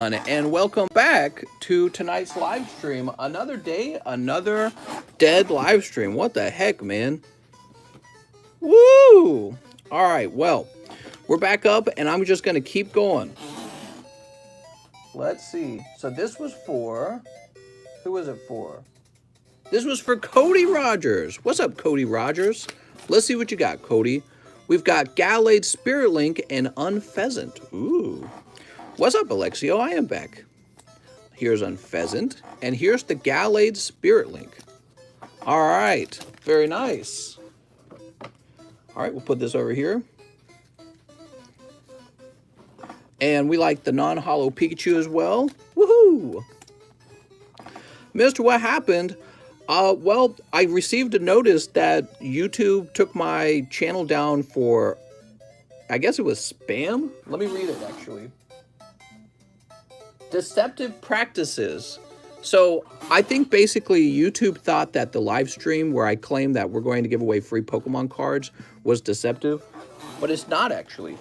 And welcome back to tonight's live stream. Another day, another dead live stream. What the heck, man? Woo! All right, well, we're back up, and I'm just going to keep going. Let's see. So this was for... Who was it for? This was for Cody Rogers. What's up, Cody Rogers? Let's see what you got, Cody. We've got Gallade Spirit Link and Unpheasant. Ooh. What's up, Alexio? I am back. Here's Unpheasant, and here's the Gallade Spirit Link. All right, very nice. All right, we'll put this over here. And we like the non-hollow Pikachu as well. Woohoo! Mr. What happened? Well, I received a notice that YouTube took my channel down for, I guess it was spam? Let me read it, actually. Deceptive practices. So I think basically YouTube thought that the live stream where I claimed that we're going to give away free Pokemon cards was deceptive, but it's not actually,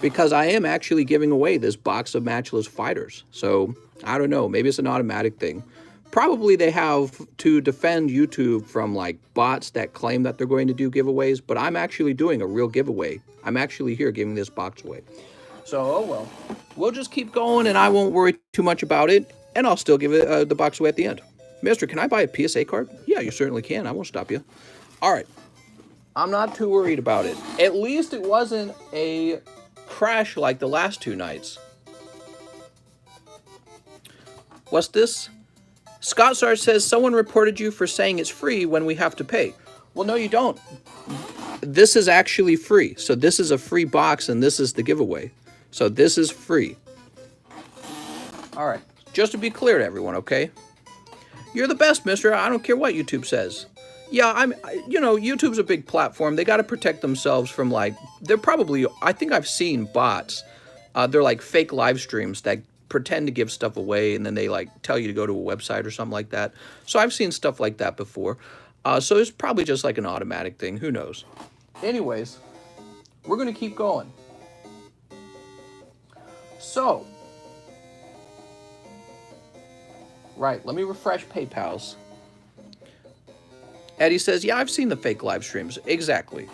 because I am actually giving away this box of Matchless fighters. So I don't know, maybe it's an automatic thing. Probably they have to defend YouTube from like bots that claim that they're going to do giveaways, but I'm actually doing a real giveaway. I'm actually here giving this box away. So, oh well, we'll just keep going and I won't worry too much about it, and I'll still give it the box away at the end. Mister, can I buy a PSA card? Yeah, you certainly can. I won't stop you. All right. I'm not too worried about it. At least it wasn't a crash like the last two nights. What's this? Scott Sarge says, someone reported you for saying it's free when we have to pay. Well, no, you don't. This is actually free. So this is a free box and this is the giveaway. So this is free. All right. Just to be clear to everyone, okay? You're the best, mister. I don't care what YouTube says. Yeah, you know, YouTube's a big platform. They got to protect themselves from like, they're probably, I think I've seen bots. They're like fake live streams that pretend to give stuff away and then they like tell you to go to a website or something like that. So I've seen stuff like that before. So it's probably just like an automatic thing. Who knows? Anyways, we're going to keep going. So, right, let me refresh PayPal's. Eddie says, yeah, I've seen the fake live streams. Exactly.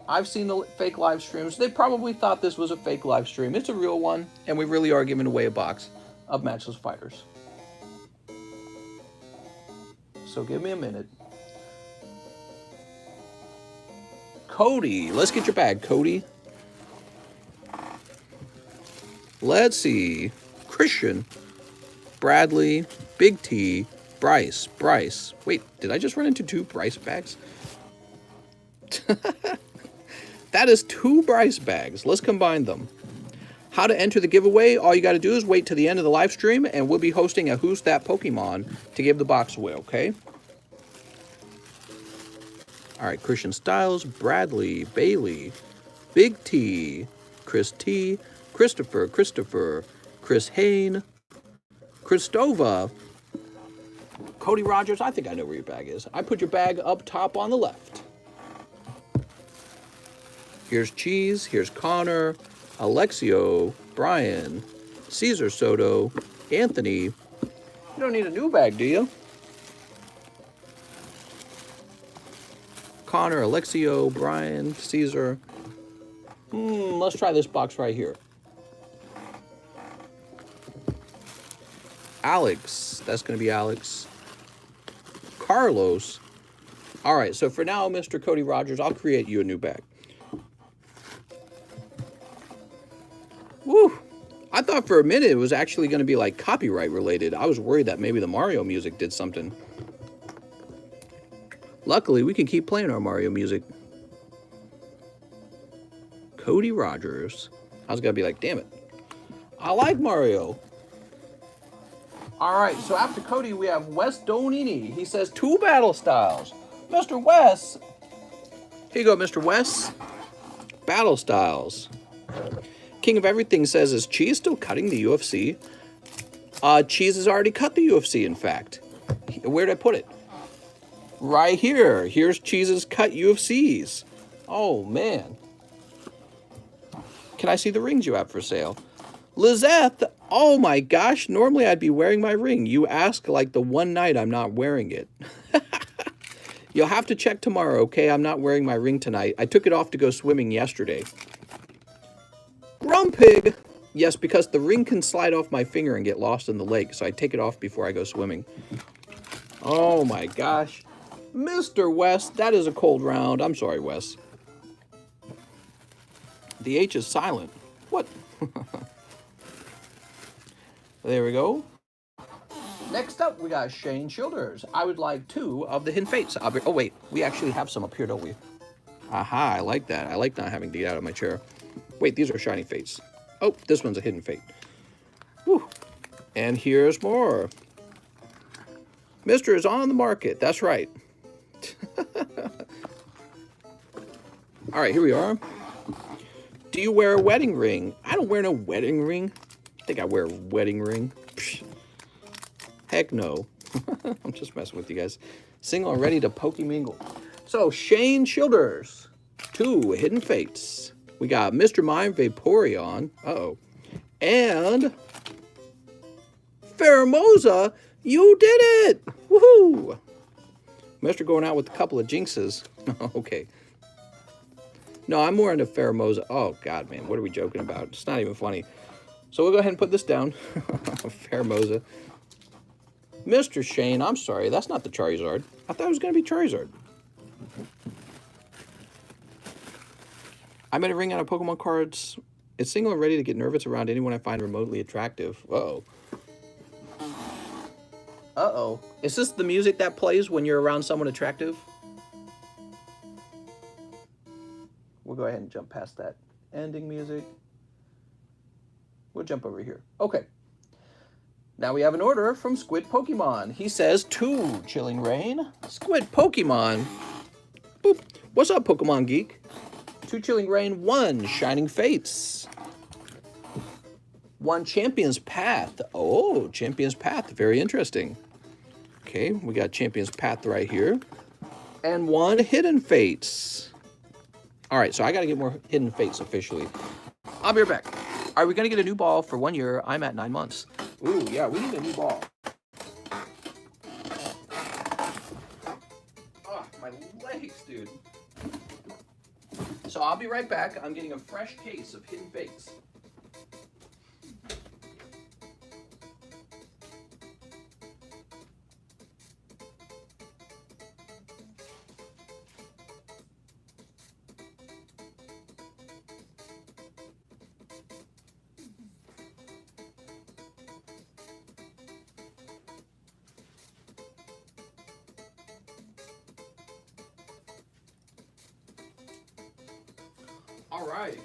I've seen the fake live streams. They probably thought this was a fake live stream. It's a real one, and we really are giving away a box of Matchless fighters. So give me a minute. Cody, let's get your bag, Cody. Let's see. Christian, Bradley, Big T, Bryce. Wait, did I just run into two Bryce bags? That is two Bryce bags. Let's combine them. How to enter the giveaway? All you got to do is wait to the end of the live stream, and we'll be hosting a Who's That Pokemon to give the box away, okay? All right, Christian Styles, Bradley, Bailey, Big T, Chris T, Christopher, Chris Hain, Christova, Cody Rogers. I think I know where your bag is. I put your bag up top on the left. Here's Cheese, here's Connor, Alexio, Brian, Caesar Soto, Anthony. You don't need a new bag, do you? Connor, Alexio, Brian, Caesar. Let's try this box right here. Alex, that's going to be Alex. Carlos. All right, so for now, Mr. Cody Rogers, I'll create you a new bag. Woo! I thought for a minute it was actually going to be like copyright related. I was worried that maybe the Mario music did something. Luckily, we can keep playing our Mario music. Cody Rogers. I was going to be like, damn it. I like Mario. All right, so after Cody, we have Wes Donini. He says, 2 battle styles. Mr. Wes. Here you go, Mr. Wes. Battle styles. King of Everything says, is Cheese still cutting the UFC? Cheese has already cut the UFC, in fact. Where'd I put it? Right here. Here's Cheese's cut UFCs. Oh, man. Can I see the rings you have for sale? Lizeth, oh my gosh, normally I'd be wearing my ring. You ask like the one night I'm not wearing it. You'll have to check tomorrow, okay? I'm not wearing my ring tonight. I took it off to go swimming yesterday. Grumpig! Yes, because the ring can slide off my finger and get lost in the lake, so I take it off before I go swimming. Oh my gosh. Mr. West, that is a cold round. I'm sorry, Wes. The H is silent. What? There we go. Next up, we got Shane Childers. I would like 2 of the Hidden Fates. Oh, wait. We actually have some up here, don't we? Aha, I like that. I like not having to get out of my chair. Wait, these are Shiny Fates. Oh, this one's a Hidden Fate. Whew. And here's more. Mister is on the market. That's right. All right, here we are. Do you wear a wedding ring? I don't wear no wedding ring. I think I wear a wedding ring. Psh. Heck no. I'm just messing with you guys. Single and ready to Pokemingle. So, Shane Childers. 2 Hidden Fates. We got Mr. Mime Vaporeon. Uh-oh. And Pheromosa, you did it! Woohoo! Mr. going out with a couple of jinxes. Okay. No, I'm more into Pheromosa. Oh, God, man. What are we joking about? It's not even funny. So we'll go ahead and put this down. Pheromosa. Mr. Shane, I'm sorry. That's not the Charizard. I thought it was going to be Charizard. I made a ring out of Pokemon cards. It's single and ready to get nervous around anyone I find remotely attractive. Uh-oh. Uh-oh. Is this the music that plays when you're around someone attractive? We'll go ahead and jump past that ending music. We'll jump over here. Okay. Now we have an order from Squid Pokemon. He says 2 Chilling Rain. Squid Pokemon. Boop. What's up, Pokemon Geek? 2 Chilling Rain, 1 Shining Fates. 1 Champion's Path. Oh, Champion's Path. Very interesting. Okay, we got Champion's Path right here. And 1 Hidden Fates. All right, so I got to get more Hidden Fates officially. I'll be right back. Are we going to get a new ball for 1 year? I'm at 9 months. Ooh, yeah, we need a new ball. Oh, my legs, dude. So I'll be right back. I'm getting a fresh case of Hidden Fates. All right.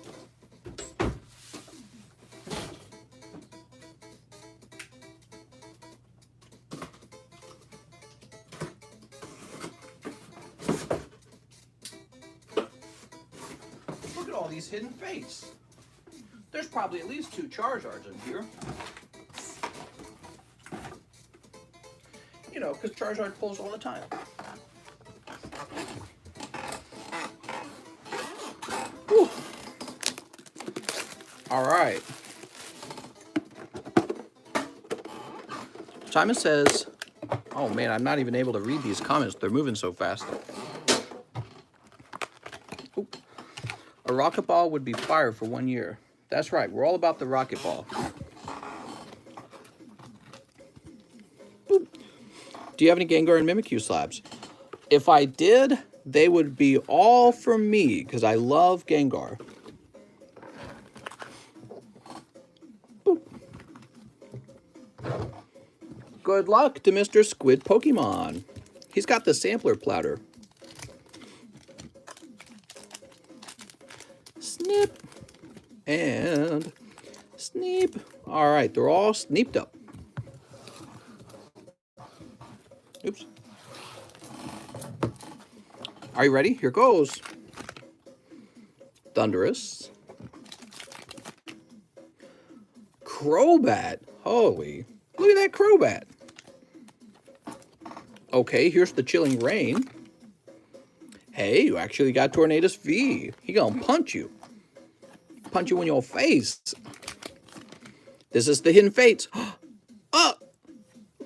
Look at all these Hidden Fates. There's probably at least 2 Charizards in here. You know, because Charizard pulls all the time. Whew. All right. Simon says, oh man, I'm not even able to read these comments. They're moving so fast. Ooh. A rocket ball would be fire for 1 year. That's right. We're all about the rocket ball. Boop. Do you have any Gengar and Mimikyu slabs? If I did, they would be all from me because I love Gengar. Boop. Good luck to Mr. Squid Pokemon. He's got the sampler platter. Snip. And sneep. All right, they're all sneeped up. Oops. Are you ready? Here goes. Thunderous. Crobat. Holy. Look at that Crobat. Okay, here's the Chilling Rain. Hey, you actually got Tornadus V. He gonna punch you. Punch you in your face. This is the Hidden Fates. Oh,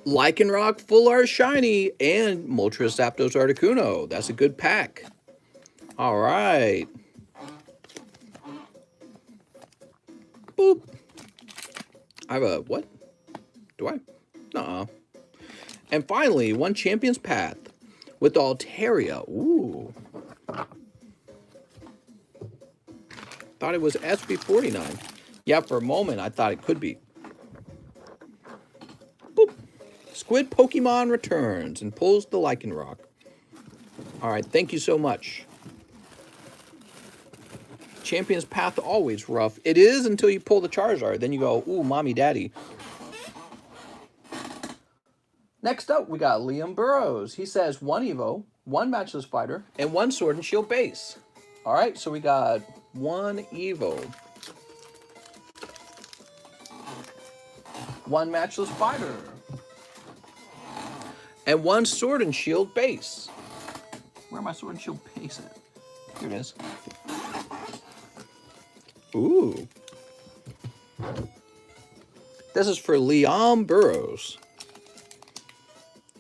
Lycanroc Full Art Shiny and Moltres Zapdos Articuno. That's a good pack. All right. Boop. I have a what? Do I? Nuh-uh. And finally, one Champion's Path with Altaria. Ooh. Thought it was SB49. Yeah, for a moment, I thought it could be. Boop. Squid Pokemon returns and pulls the Lycanroc. All right, thank you so much. Champion's Path always rough. It is until you pull the Charizard. Then you go, ooh, mommy, daddy. Next up, we got Liam Burrows. He says 1 Evo, 1 Matchless Fighter, and 1 Sword and Shield base. All right, so we got 1 Evo, 1 Matchless Fighter, and 1 Sword and Shield base. Where my Sword and Shield base at? Here it is. Ooh. This is for Liam Burrows.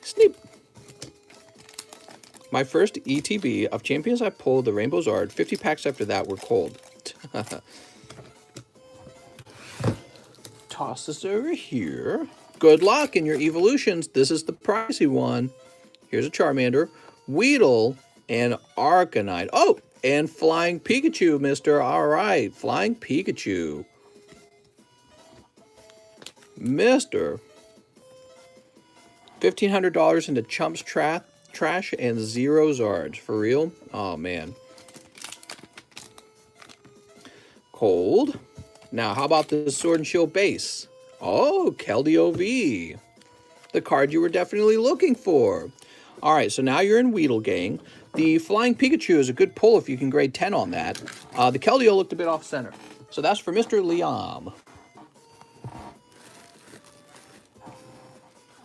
Sneep. My first ETB of champions I pulled the Rainbow Zard. 50 packs after that were cold. Toss this over here. Good luck in your evolutions. This is the pricey one. Here's a Charmander, Weedle, and Arcanine. Oh, and Flying Pikachu, mister. All right, Flying Pikachu. Mister. $1,500 into Chump's trash and 0 Zards. For real? Oh, man. Cold. Now, how about the Sword and Shield base? Oh, Keldeo V. The card you were definitely looking for. All right, so now you're in Weedle Gang. The Flying Pikachu is a good pull if you can grade 10 on that. The Keldeo looked a bit off-center. So that's for Mr. Liam.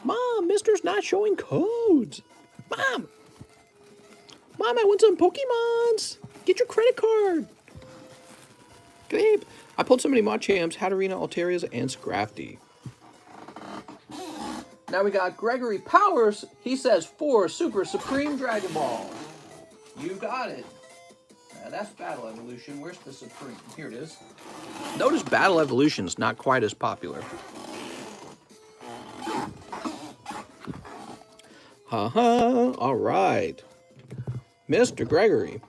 Mom, Mister's not showing codes. Mom, I want some Pokemons. Get your credit card. Babe, I pulled so many Machamps, Hatterena, Altarias, and Scrafty. Now we got Gregory Powers. He says 4 Super Supreme Dragon Ball. You got it. That's Battle Evolution. Where's the Supreme? Here it is. Notice Battle Evolution's not quite as popular. Ha-ha. All right. Mr. Gregory.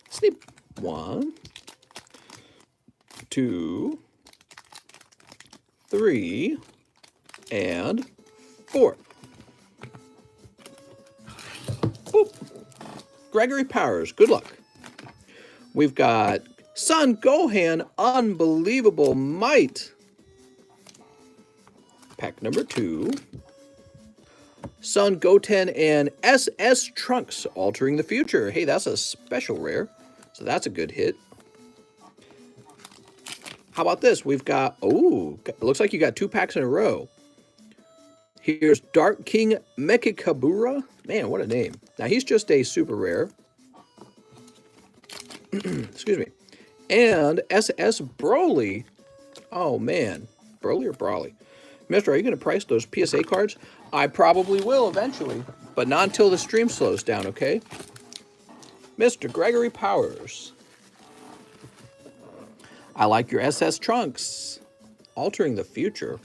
Sneep. 1, 2, 3, and 4. Boop. Gregory Powers, good luck. We've got Son Gohan, Unbelievable Might. Pack number 2. Son Goten and SS Trunks, Altering the Future. Hey, that's a special rare. So that's a good hit. How about this? We've got, oh, it looks like you got 2 packs in a row. Here's Dark King Mechikabura. Man, what a name. Now, he's just a super rare. Excuse me. And SS Broly. Oh, man. Broly or Brawly? Mister, are you going to price those PSA cards? I probably will eventually, but not until the stream slows down, okay? Mr. Gregory Powers. I like your SS Trunks. Altering the Future.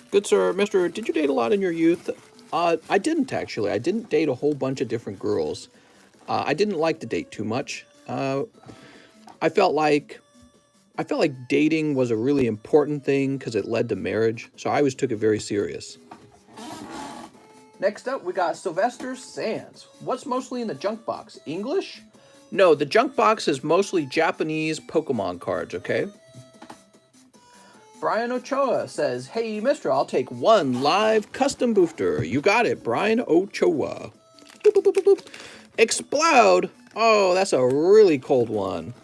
Good sir, Mister, did you date a lot in your youth? I didn't actually. I didn't date a whole bunch of different girls. I didn't like to date too much. I felt like dating was a really important thing because it led to marriage. So I always took it very serious. Next up, we got Sylvester Sands. What's mostly in the junk box? English? No, the junk box is mostly Japanese Pokemon cards, okay? Brian Ochoa says, hey, mister, I'll take 1 live custom booster. You got it, Brian Ochoa. Boop, boop, boop, boop, boop. Explode. Oh, that's a really cold one.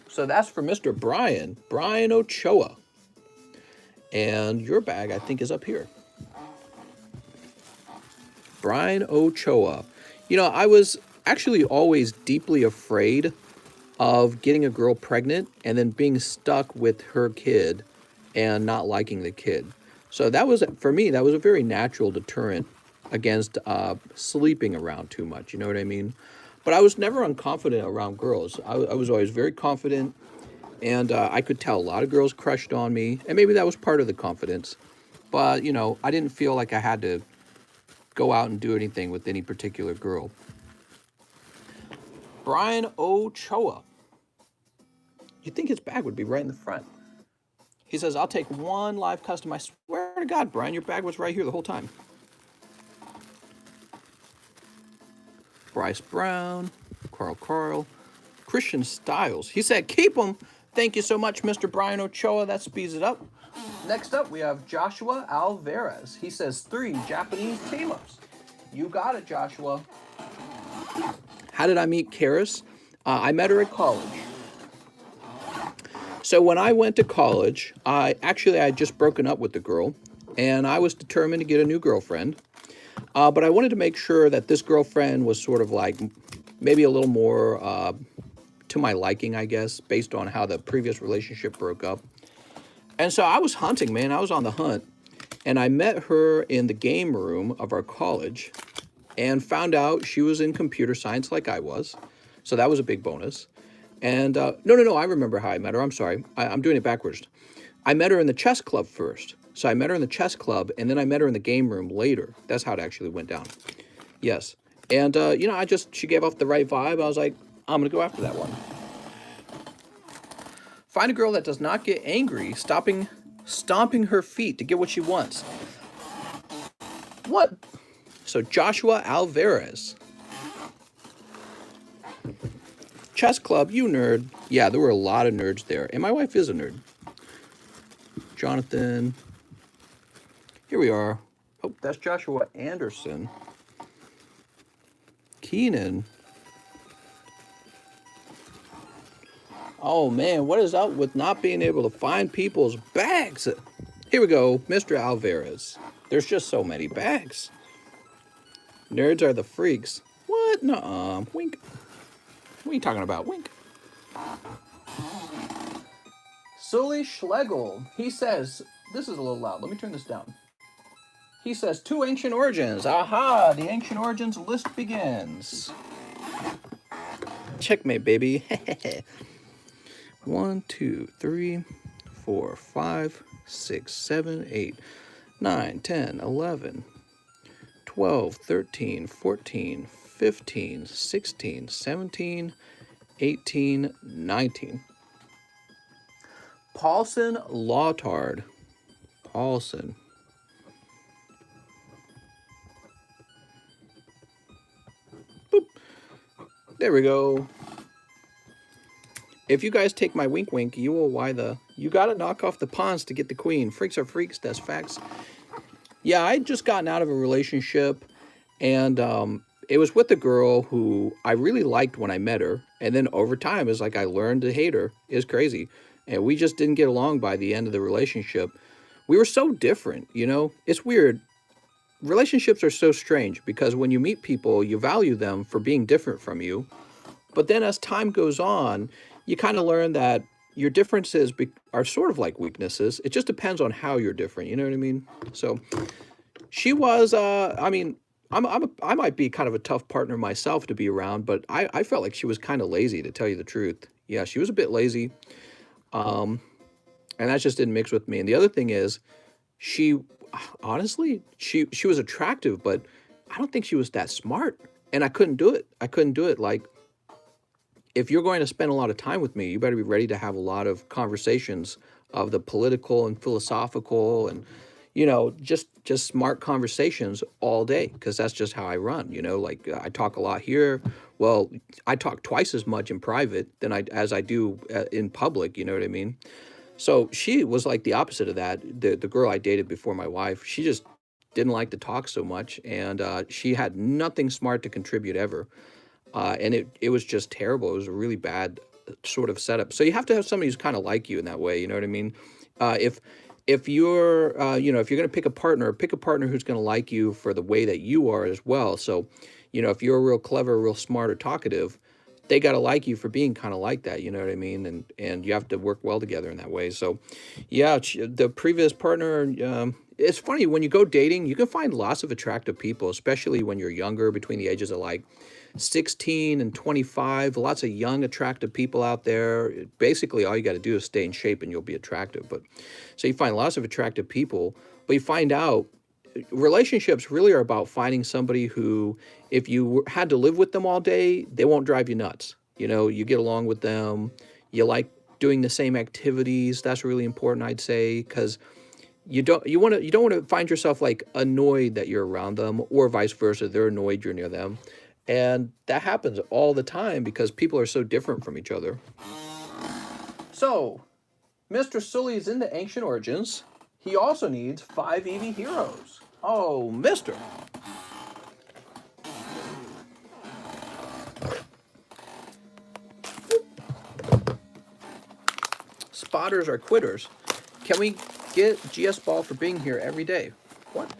So that's for Mr. Brian Ochoa. And your bag, I think, is up here. Brian Ochoa. You know, I was actually always deeply afraid of getting a girl pregnant and then being stuck with her kid and not liking the kid. So that was, for me, that was a very natural deterrent against sleeping around too much. You know what I mean? But I was never unconfident around girls. I was always very confident, and I could tell a lot of girls crushed on me, and maybe that was part of the confidence. But, you know, I didn't feel like I had to go out and do anything with any particular girl. Brian Ochoa. You'd think his bag would be right in the front. He says, I'll take one live custom. I swear to God, Brian, your bag was right here the whole time. Bryce Brown, Carl, Christian Styles. He said, keep them. Thank you so much, Mr. Brian Ochoa. That speeds it up. Next up, we have Joshua Alvarez. He says, 3 Japanese team-ups. You got it, Joshua. How did I meet Karis? I met her at college. So when I went to college, I had just broken up with the girl, and I was determined to get a new girlfriend. But I wanted to make sure that this girlfriend was sort of like maybe a little more to my liking, I guess, based on how the previous relationship broke up. And so I was hunting, man. I was on the hunt. And I met her in the game room of our college and found out she was in computer science like I was. So that was a big bonus. And no, I remember how I met her. I'm sorry. I'm doing it backwards. I met her in the chess club first. So I met her in the chess club, and then I met her in the game room later. That's how it actually went down. Yes. And, you know, she gave off the right vibe. I was like, I'm going to go after that one. Find a girl that does not get angry, stomping her feet to get what she wants. What? So Joshua Alvarez. Chess club, you nerd. Yeah, there were a lot of nerds there. And my wife is a nerd. Jonathan. Here we are. Oh, that's Joshua Anderson. Keenan. Oh, man, what is up with not being able to find people's bags? Here we go, Mr. Alvarez. There's just so many bags. Nerds are the freaks. What? Nuh-uh. Wink. What are you talking about? Wink. Sully Schlegel. He says, this is a little loud. Let me turn this down. He says, 2 ancient origins. Aha, the ancient origins list begins. Checkmate, baby. 1, 2, 3, 4, 5, 6, 7, 8, 9, 10, 11, 12, 13, 14, 15, 16, 17, 18, 19. Paulson Lautard. Paulson. Boop. There we go. If you guys take my wink wink, you will you gotta knock off the pawns to get the queen. Freaks are freaks, that's facts. Yeah, I'd just gotten out of a relationship, and it was with a girl who I really liked when I met her, and then over time, it's like I learned to hate her. It's crazy. And we just didn't get along by the end of the relationship. We were so different, you know? It's weird. Relationships are so strange because when you meet people, you value them for being different from you. But then as time goes on, you kind of learn that your differences are sort of like weaknesses. It just depends on how you're different. You know what I mean? So she was, I mean, I might be kind of a tough partner myself to be around, but I felt like she was kind of lazy, to tell you the truth. Yeah, she was a bit lazy. And that just didn't mix with me. And the other thing is, honestly, she was attractive, but I don't think she was that smart. And I couldn't do it. Like, if you're going to spend a lot of time with me, you better be ready to have a lot of conversations of the political and philosophical and, you know, just smart conversations all day, because that's just how I run, you know, like I talk a lot here. Well, I talk twice as much in private as I do in public, you know what I mean? So she was like the opposite of that. The girl I dated before my wife, she just didn't like to talk so much, and she had nothing smart to contribute ever. And it was just terrible. It was a really bad sort of setup. So you have to have somebody who's kind of like you in that way. You know what I mean? If you're, you know, if you're going to pick a partner who's going to like you for the way that you are as well. So, you know, if you're real clever, real smart or talkative, they got to like you for being kind of like that, you know what I mean? And you have to work well together in that way. So, yeah, the previous partner, it's funny, when you go dating, you can find lots of attractive people, especially when you're younger, between the ages of like 16 and 25. Lots of young, attractive people out there. Basically, all you got to do is stay in shape and you'll be attractive. But so you find lots of attractive people, but you find out relationships really are about finding somebody who, if you had to live with them all day, they won't drive you nuts. You know, you get along with them, you like doing the same activities. That's really important, I'd say, because you don't want to find yourself like annoyed that you're around them, or vice versa, they're annoyed you're near them. And that happens all the time because people are so different from each other. So, Mr. Sully is in the Ancient Origins. He also needs 5 Eevee Heroes. Oh, mister. Spotters are quitters. Can we get GS Ball for being here every day? What?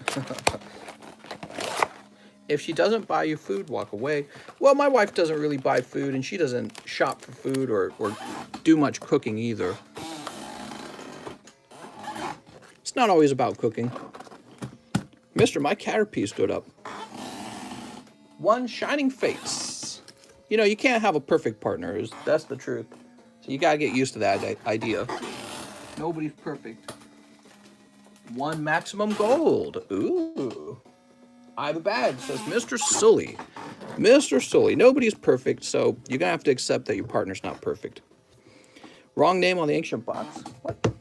If she doesn't buy you food, walk away. Well, my wife doesn't really buy food, and she doesn't shop for food or do much cooking either. It's not always about cooking. Mister, my Caterpie stood up. One shining face. You know, you can't have a perfect partner. That's the truth. So you gotta get used to that idea. Nobody's perfect. One maximum gold. Ooh. I have a badge, says Mr. Sully. Mr. Sully. Nobody's perfect, so you're gonna have to accept that your partner's not perfect. Wrong name on the ancient box. What?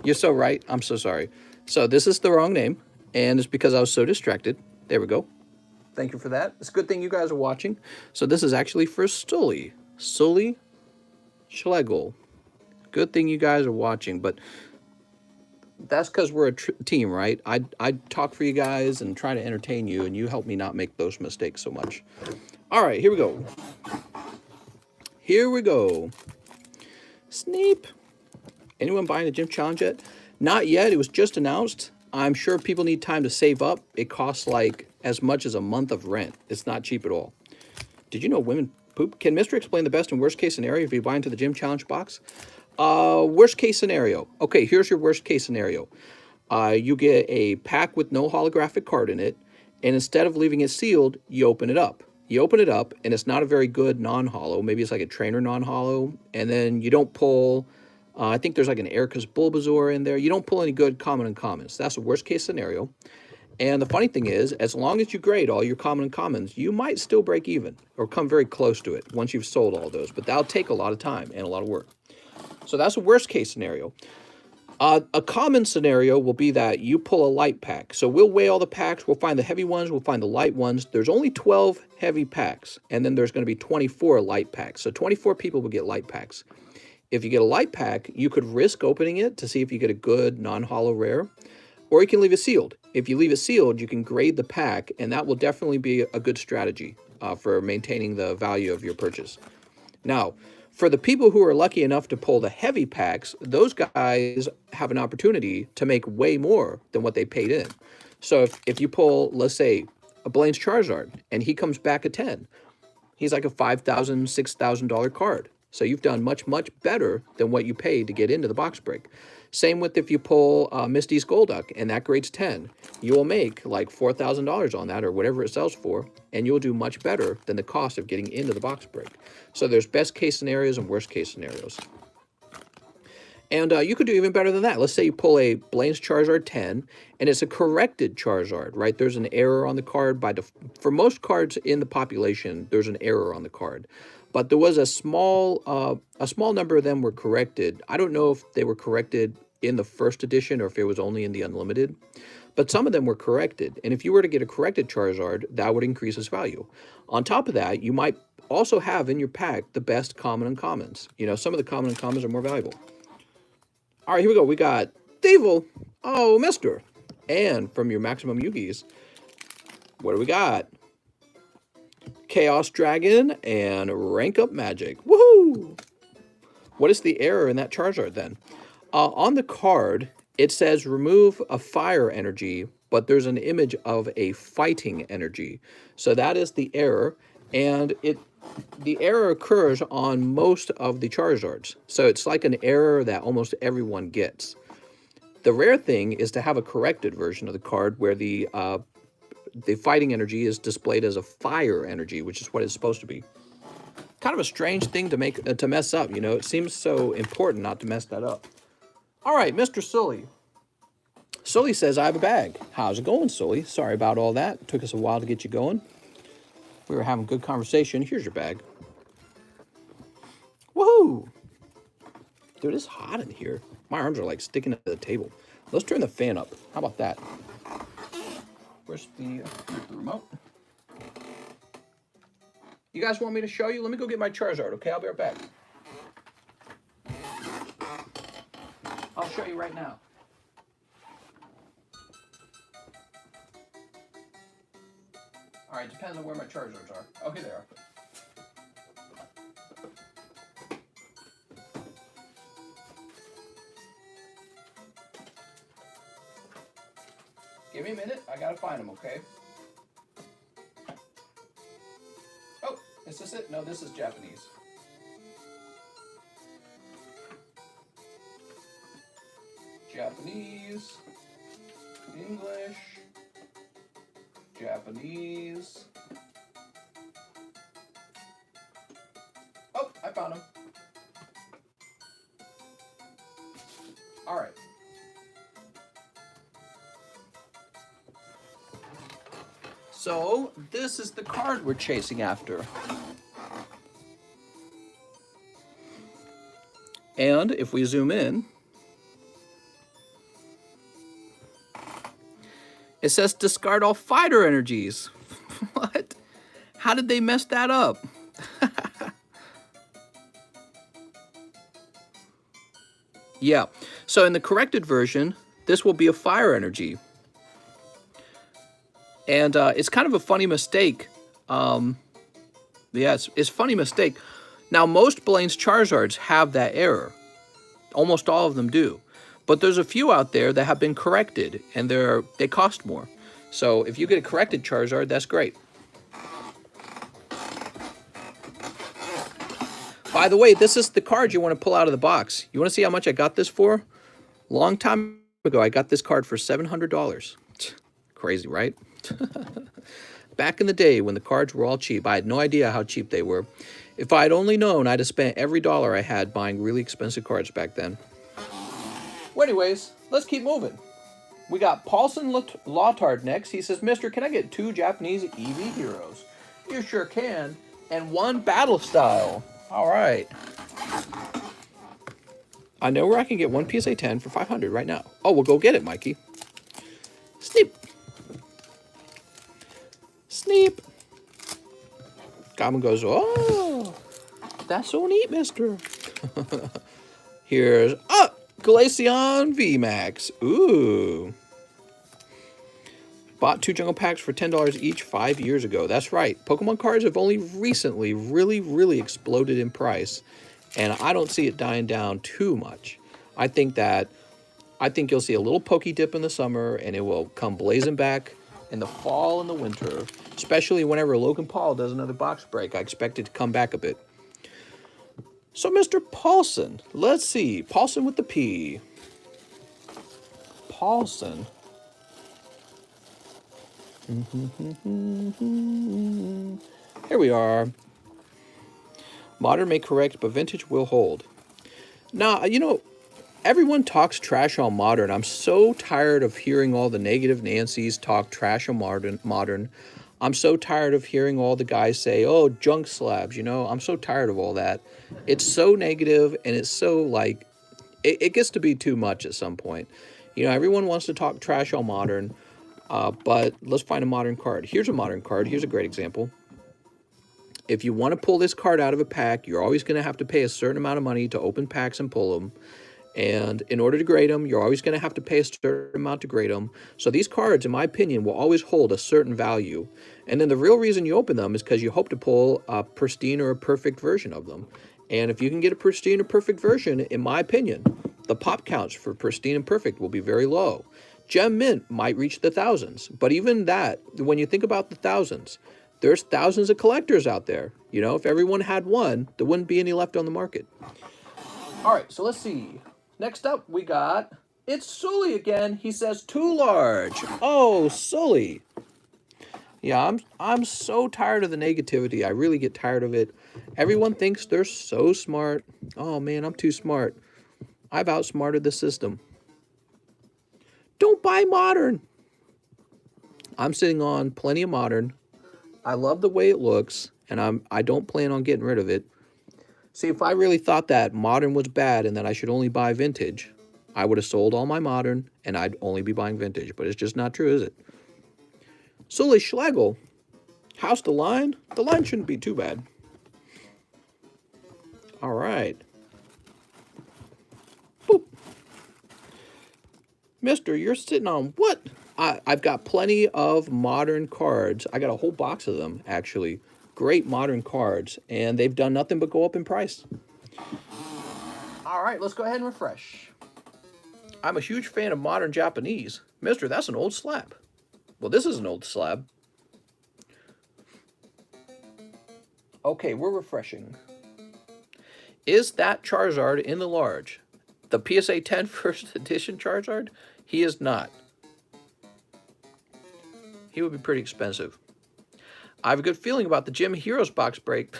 You're so right. I'm so sorry. So this is the wrong name, and it's because I was so distracted. There we go. Thank you for that. It's a good thing you guys are watching. So this is actually for Sully. Sully Schlegel. Good thing you guys are watching, but that's because we're a team, right? I talk for you guys and try to entertain you, and you help me not make those mistakes so much. All right, here we go. Here we go. Sneep. Anyone buying the gym challenge yet? Not yet. It was just announced. I'm sure people need time to save up. It costs like as much as a month of rent. It's not cheap at all. Did you know women poop? Can Mr. explain the best and worst case scenario if you buy into the gym challenge box? Worst case scenario. Okay, here's your worst case scenario. You get a pack with no holographic card in it, and instead of leaving it sealed, you open it up. You open it up, and it's not a very good non-holo. Maybe it's like a trainer non-holo, and then you don't pull... I think there's like an Erica's Bulbasaur in there. You don't pull any good common and commons. That's the worst case scenario. And the funny thing is, as long as you grade all your common and commons, you might still break even or come very close to it once you've sold all those. But that'll take a lot of time and a lot of work. So that's a worst case scenario. A common scenario will be that you pull a light pack. So we'll weigh all the packs. We'll find the heavy ones. We'll find the light ones. There's only 12 heavy packs. And then there's going to be 24 light packs. So 24 people will get light packs. If you get a light pack, you could risk opening it to see if you get a good non-holo rare, or you can leave it sealed. If you leave it sealed, you can grade the pack, and that will definitely be a good strategy for maintaining the value of your purchase. Now, for the people who are lucky enough to pull the heavy packs, those guys have an opportunity to make way more than what they paid in. So if you pull, let's say, a Blaine's Charizard, and he comes back a 10, he's like a $5,000, $6,000 card. So you've done much, much better than what you paid to get into the box break. Same with if you pull Misty's Golduck and that grades 10. You will make like $4,000 on that or whatever it sells for, and you'll do much better than the cost of getting into the box break. So there's best case scenarios and worst case scenarios. And you could do even better than that. Let's say you pull a Blaine's Charizard 10, and it's a corrected Charizard, right? There's an error on the card. For most cards in the population, there's an error on the card. But there was a small number of them were corrected. I don't know if they were corrected in the first edition or if it was only in the Unlimited. But some of them were corrected. And if you were to get a corrected Charizard, that would increase its value. On top of that, you might also have in your pack the best common and commons. You know, some of the common and commons are more valuable. All right, here we go. We got Devil. Oh, mister. And from your Maximum Yugis, what do we got? Chaos Dragon and Rank Up Magic. Woohoo! What is the error in that Charizard then? On the card, it says remove a fire energy, but there's an image of a fighting energy. So that is the error, and the error occurs on most of the Charizards. So it's like an error that almost everyone gets. The rare thing is to have a corrected version of the card where the fighting energy is displayed as a fire energy, which is what it's supposed to be. Kind of a strange thing to mess up, you know. It seems so important not to mess that up. All right, Mr. Sully. Sully says, I have a bag. How's it going, Sully? Sorry about all that. It took us a while to get you going. We were having a good conversation. Here's your bag. Woohoo! Dude, it's hot in here. My arms are like sticking to the table. Let's turn the fan up. How about that? Where's the remote? You guys want me to show you? Let me go get my Charizard, okay? I'll be right back. I'll show you right now. All right, depends on where my Charizards are. Okay, they are. Give me a minute. I gotta find them, okay? Oh, is this it? No, this is Japanese. Japanese, English, Japanese. Oh, I found them. All right. So this is the card we're chasing after. And if we zoom in, it says discard all fighter energies. What? How did they mess that up? Yeah, so in the corrected version, this will be a fire energy. And it's kind of a funny mistake. Yeah, it's a funny mistake. Now, most Blaine's Charizards have that error. Almost all of them do. But there's a few out there that have been corrected, and they cost more. So if you get a corrected Charizard, that's great. By the way, this is the card you want to pull out of the box. You want to see how much I got this for? Long time ago, I got this card for $700. Crazy, right? Back in the day when the cards were all cheap, I had no idea how cheap they were. If I had only known, I'd have spent every dollar I had buying really expensive cards back then. Well, anyways, let's keep moving. We got Paulson Lautard next. He says, Mister, can I get 2 Japanese Eevee Heroes? You sure can. And 1 Battle Style. All right. I know where I can get 1 PSA 10 for $500 right now. Oh, we'll go get it, Mikey. Sneep. Sneep. Goblin goes, oh, that's so neat, mister. Here's, Glaceon VMAX. Ooh. Bought 2 jungle packs for $10 each 5 years ago. That's right. Pokemon cards have only recently really exploded in price. And I don't see it dying down too much. I think you'll see a little pokey dip in the summer, and it will come blazing back in the fall and the winter. Especially whenever Logan Paul does another box break. I expect it to come back a bit. So, Mr. Paulson, let's see. Paulson with the P. Paulson. Here we are. Modern may correct, but vintage will hold. Now, you know, everyone talks trash on modern. I'm so tired of hearing all the negative Nancys talk trash on modern. I'm so tired of hearing all the guys say, oh, junk slabs, you know. I'm so tired of all that. It's so negative, and it's so, like, it gets to be too much at some point. You know, everyone wants to talk trash on modern, but let's find a modern card. Here's a modern card. Here's a great example. If you want to pull this card out of a pack, you're always going to have to pay a certain amount of money to open packs and pull them. And in order to grade them, you're always going to have to pay a certain amount to grade them. So these cards, in my opinion, will always hold a certain value. And then the real reason you open them is because you hope to pull a pristine or a perfect version of them. And if you can get a pristine or perfect version, in my opinion, the pop counts for pristine and perfect will be very low. Gem Mint might reach the thousands, but even that, when you think about the thousands, there's thousands of collectors out there. You know, if everyone had one, there wouldn't be any left on the market. All right, so let's see. Next up, we got, it's Sully again. He says, too large. Oh, Sully. Yeah, I'm so tired of the negativity. I really get tired of it. Everyone thinks they're so smart. Oh, man, I'm too smart. I've outsmarted the system. Don't buy modern. I'm sitting on plenty of modern. I love the way it looks, and I don't plan on getting rid of it. See, if I really thought that modern was bad and that I should only buy vintage, I would have sold all my modern, and I'd only be buying vintage. But it's just not true, is it? Sully Schlegel. How's the line? The line shouldn't be too bad. All right. Boop. Mister, you're sitting on what? I've got plenty of modern cards. I got a whole box of them, actually. Great modern cards, and they've done nothing but go up in price. All right, let's go ahead and refresh. I'm a huge fan of modern Japanese. Mister, that's an old slab. Well, this is an old slab. Okay, we're refreshing. Is that Charizard in the large? The PSA 10 first edition Charizard? He is not. He would be pretty expensive. I have a good feeling about the JPN Heroes box break.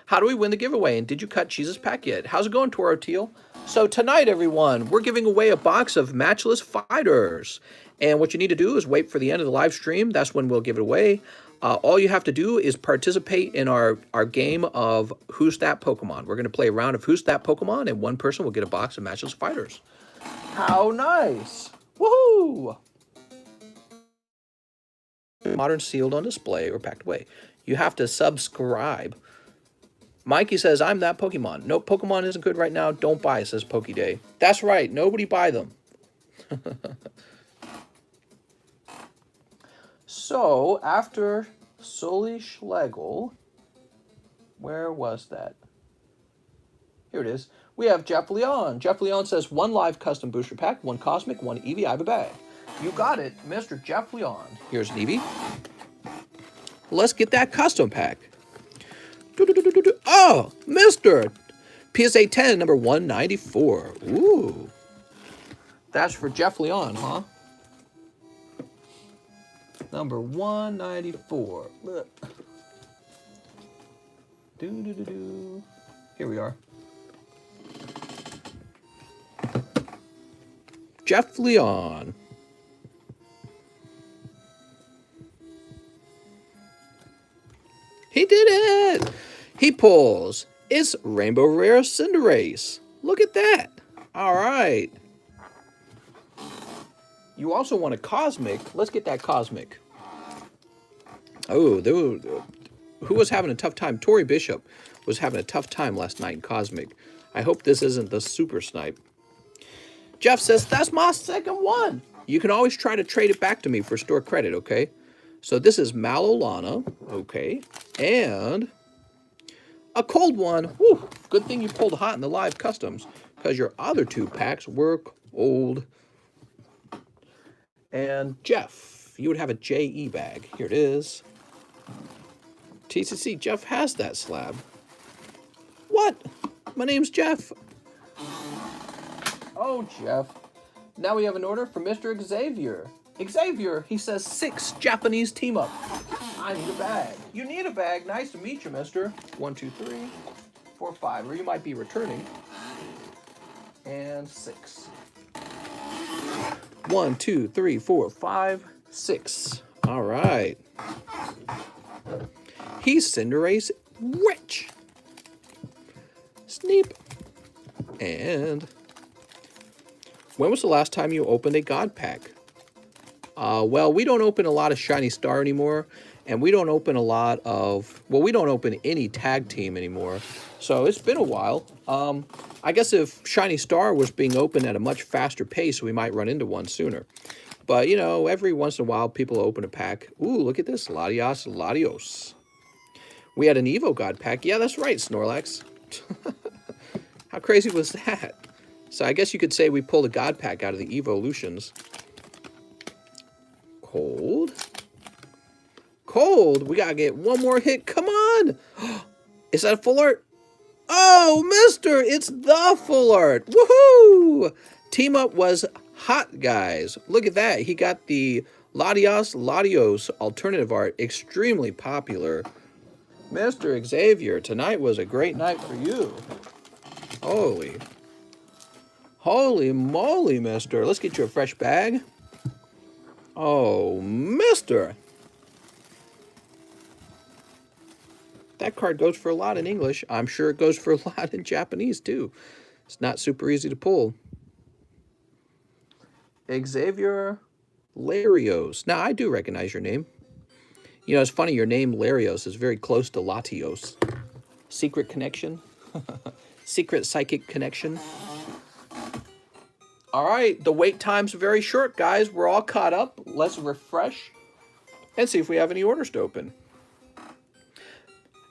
How do we win the giveaway? And did you cut Cheese's pack yet? How's it going, Toro Teal? So tonight, everyone, we're giving away a box of Matchless Fighters. And what you need to do is wait for the end of the live stream. That's when we'll give it away. All you have to do is participate in our game of Who's That Pokemon. We're going to play a round of Who's That Pokemon, and one person will get a box of Matchless Fighters. How nice! Woohoo! Modern sealed on display or packed away. You have to subscribe. Mikey says, I'm that Pokemon. No, Pokemon isn't good right now. Don't buy, says Pokeday. That's right. Nobody buy them. So, after Sully Schlegel, where was that? Here it is. We have Jeff Leon. Jeff Leon says, 1 live custom booster pack, 1 cosmic, 1 Eevee. I have a bag. You got it, Mr. Jeff Leon. Here's an Eevee. Let's get that custom pack. Oh, Mr. PSA 10, number 194. Ooh. That's for Jeff Leon, huh? Number 194. Look. Here we are. Jeff Leon. He did it! He pulls. It's Rainbow Rare Cinderace. Look at that. All right. You also want a Cosmic. Let's get that Cosmic. Oh, who was having a tough time? Tori Bishop was having a tough time last night in Cosmic. I hope this isn't the Super Snipe. Jeff says, that's my second one. You can always try to trade it back to me for store credit, okay? So this is Malolana, okay, and a cold one. Whew, good thing you pulled hot in the live customs because your other 2 packs were cold. And Jeff, you would have a JE bag. Here it is. TCC, Jeff has that slab. What? My name's Jeff. Oh, Jeff. Now we have an order for Mr. Xavier. Xavier, he says 6 Japanese team up. I need a bag. You need a bag. Nice to meet you, mister. 1, 2, 3, 4, 5. Or you might be returning. And 6. 1, 2, 3, 4, 5, 6. All right. He's Cinderace rich. Sneep. And when was the last time you opened a God Pack? Well, we don't open a lot of Shiny Star anymore, and we don't open a lot of, well, we don't open any tag team anymore. So it's been a while. I guess if Shiny Star was being opened at a much faster pace, we might run into one sooner. But, you know, every once in a while, people open a pack. Ooh, look at this. Latios, Latios. We had an Evo God Pack. Yeah, that's right, Snorlax. How crazy was that? So I guess you could say we pulled a God Pack out of the Evolutions. Cold. Cold. We gotta get one more hit. Come on. Is that a full art? Oh, mister, it's the full art. Woohoo! Team up was hot, guys. Look at that. He got the Latios alternative art. Extremely popular. Mr. Xavier, tonight was a great night for you. Holy moly, mister. Let's get you a fresh bag. Oh, mister. That card goes for a lot in English. I'm sure it goes for a lot in Japanese, too. It's not super easy to pull. Xavier Larios. Now, I do recognize your name. You know, it's funny, your name, Larios, is very close to Latios. Secret connection. Secret psychic connection. All right, the wait time's very short, guys. We're all caught up. Let's refresh and see if we have any orders to open.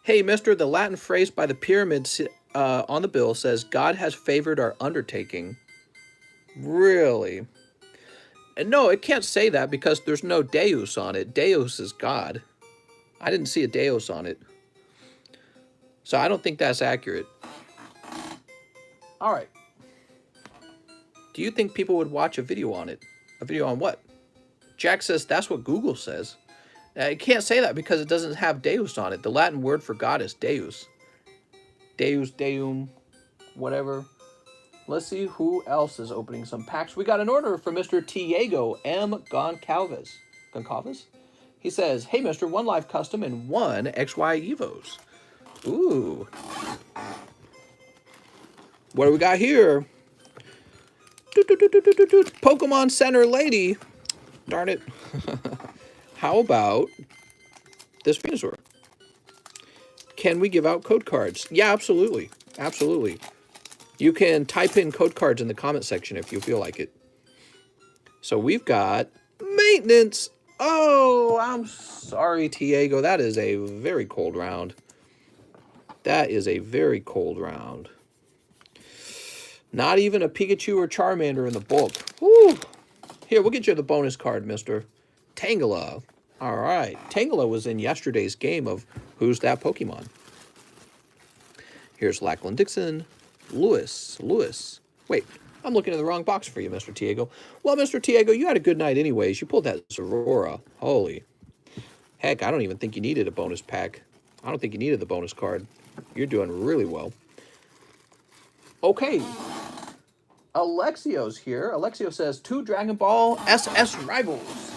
Hey, mister, the Latin phrase by the pyramids on the bill says, God has favored our undertaking. Really? And no, it can't say that because there's no Deus on it. Deus is God. I didn't see a Deus on it. So I don't think that's accurate. All right. Do you think people would watch a video on it? A video on what? Jack says that's what Google says. It can't say that because it doesn't have Deus on it. The Latin word for God is Deus. Deus, Deum, whatever. Let's see who else is opening some packs. We got an order for Mr. Diego M. Goncalves. Goncalves? He says, hey, mister, 1 live custom and 1 XY Evos. Ooh. What do we got here? Pokemon Center Lady. Darn it. How about this Venusaur? Can we give out code cards? Yeah, absolutely. Absolutely. You can type in code cards in the comment section if you feel like it. So we've got maintenance. Oh, I'm sorry, Diego. That is a very cold round. That is a very cold round. Not even a Pikachu or Charmander in the bulk. Woo. Here, we'll get you the bonus card, mister. Tangela. All right. Tangela was in yesterday's game of Who's That Pokemon? Here's Lachlan Dixon. Lewis. Wait, I'm looking in the wrong box for you, Mr. Diego. Well, Mr. Diego, you had a good night anyways. You pulled that Zorora. Holy. Heck, I don't even think you needed a bonus pack. I don't think you needed the bonus card. You're doing really well. Okay. Alexio's here. Alexio says, 2 Dragon Ball SS Rivals.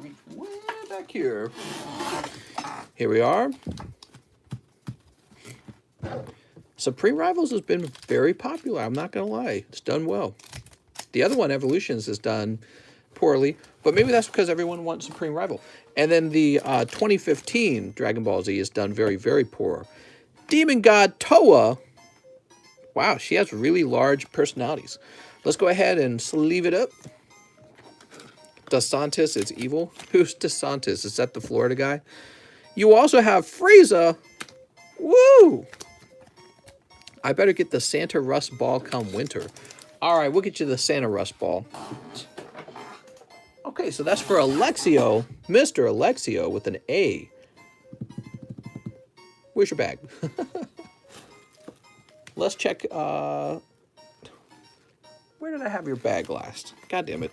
Reach way back here. Here we are. Supreme Rivals has been very popular. I'm not going to lie. It's done well. The other one, Evolutions, has done poorly, but maybe that's because everyone wants Supreme Rival. And then the 2015 Dragon Ball Z has done very, very poor. Demon God Toa. Wow, she has really large personalities. Let's go ahead and sleeve it up. DeSantis is evil. Who's DeSantis? Is that the Florida guy? You also have Frieza. Woo! I better get the Santa Rust Ball come winter. All right, we'll get you the Santa Rust Ball. Okay, so that's for Alexio. Mr. Alexio with an A. Where's your bag? Let's check. Where did I have your bag last? God damn it.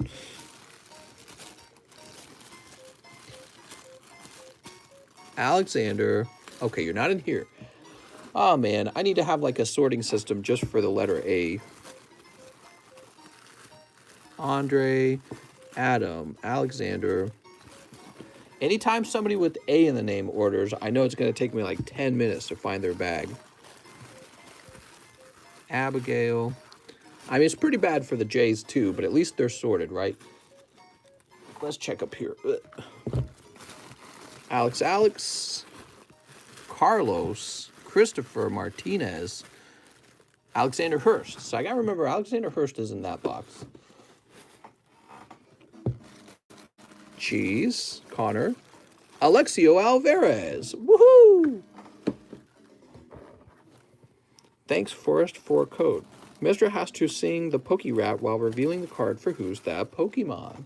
Alexander. Okay, you're not in here. Oh, man. I need to have like a sorting system just for the letter A. Andre, Adam, Alexander. Anytime somebody with A in the name orders, I know it's going to take me like 10 minutes to find their bag. Abigail. I mean, it's pretty bad for the J's too, but at least they're sorted, right? Let's check up here. Alex. Carlos. Christopher Martinez. Alexander Hurst. So I got to remember Alexander Hurst is in that box. Cheese. Connor. Alexio Alvarez. Woohoo! Thanks, Forrest, for code. Mr. has to sing the Poke Rap while revealing the card for Who's That Pokemon.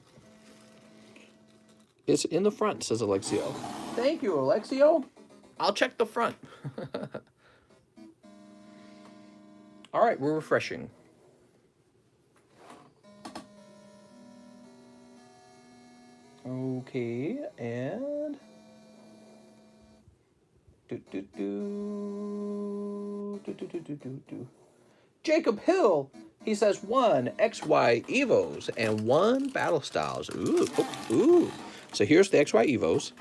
It's in the front, says Alexio. Thank you, Alexio. I'll check the front. All right, we're refreshing. Okay, and Jacob Hill, he says 1 XY Eevos and 1 Battle Styles. Ooh, ooh. So here's the XY Eevos,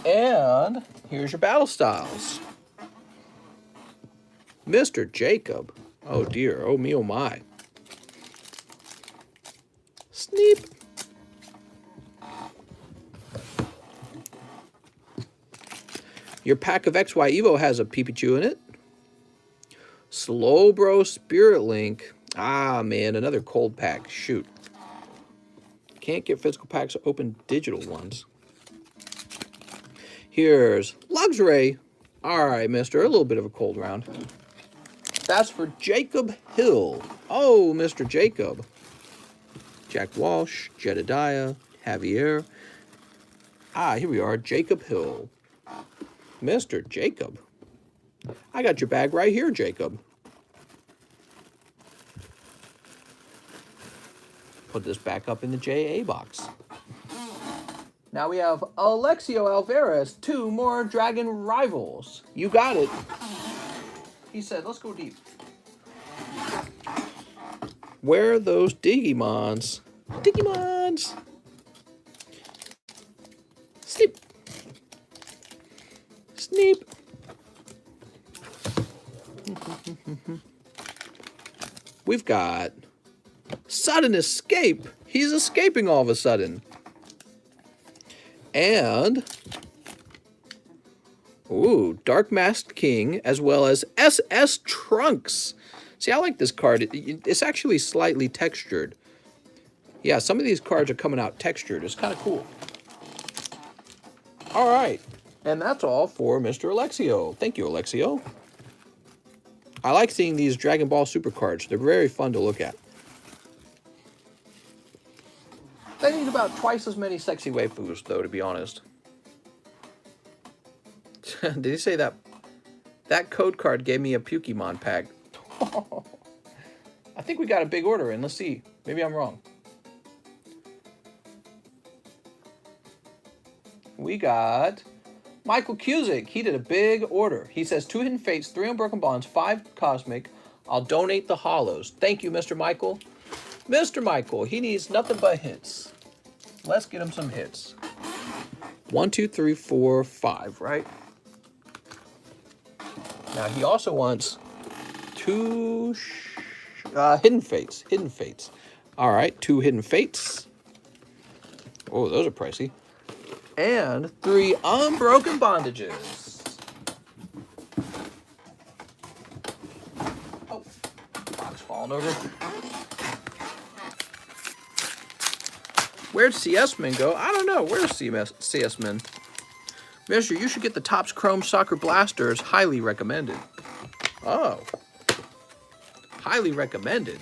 and here's your Battle Styles. Mr. Jacob. Oh dear, oh me, oh my. Sneep. Your pack of XY Evo has a Pikachu in it. Slowbro Spirit Link. Ah, man, another cold pack. Shoot. Can't get physical packs, open digital ones. Here's Luxray. All right, mister, a little bit of a cold round. That's for Jacob Hill. Oh, Mr. Jacob. Jack Walsh, Jedediah, Javier. Ah, here we are, Jacob Hill. Mr. Jacob. I got your bag right here, Jacob. Put this back up in the JA box. Now we have Alexio Alvarez, 2 more Dragon Rivals. You got it. He said, let's go deep. Where are those Digimons? Digimons! Sneep. Sneep. We've got Sudden Escape. He's escaping all of a sudden. And, ooh, Dark Masked King, as well as SS Trunks. See, I like this card. It's actually slightly textured. Yeah, some of these cards are coming out textured. It's kind of cool. All right. And that's all for Mr. Alexio. Thank you, Alexio. I like seeing these Dragon Ball Super cards. They're very fun to look at. They need about twice as many sexy waifus, though, to be honest. Did he say that? That code card gave me a Pokemon pack. I think we got a big order in. Let's see. Maybe I'm wrong. We got Michael Cusick. He did a big order. He says 2 Hidden Fates, 3 Unbroken Bonds, 5 Cosmic. I'll donate the Hollows. Thank you, Mr. Michael. Mr. Michael, he needs nothing but hits. Let's get him some hits. 1, 2, 3, 4, 5, right? Now he also wants 2 Hidden Fates. Hidden Fates. All right, 2 Hidden Fates. Oh, those are pricey. And 3 Unbroken Bondages. Oh, box falling over. Where'd CS-Men go? I don't know. Where's CS-Men? Mister, you should get the Topps Chrome Soccer Blasters. Highly recommended. Oh. Highly recommended.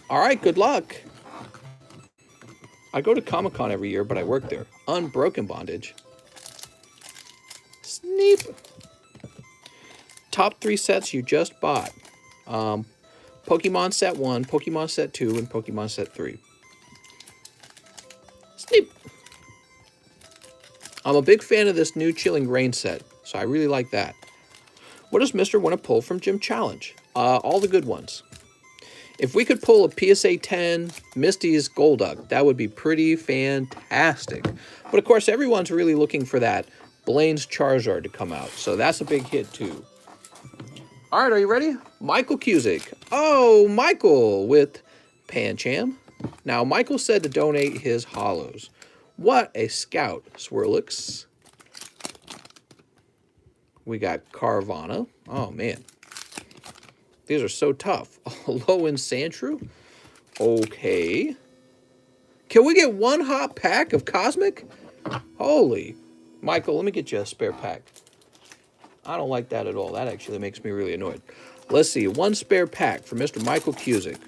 All right, good luck. I go to Comic-Con every year, but I work there. Unbroken Bondage. Sneep. Top 3 sets you just bought. Pokemon Set 1, Pokemon Set 2, and Pokemon Set 3. Sneep. I'm a big fan of this new Chilling Rain set, so I really like that. What does Mister want to pull from Gym Challenge? All the good ones. If we could pull a PSA 10 Misty's Golduck, that would be pretty fantastic. But of course, everyone's really looking for that Blaine's Charizard to come out, so that's a big hit too. All right, are you ready? Michael Cusick. Oh, Michael with Pancham. Now, Michael said to donate his hollows. What a scout, Swirlix. We got Carvana. Oh, man. These are so tough. Low in Sandshrew. Okay. Can we get 1 hot pack of Cosmic? Holy. Michael, let me get you a spare pack. I don't like that at all. That actually makes me really annoyed. Let's see. 1 spare pack for Mr. Michael Cusick.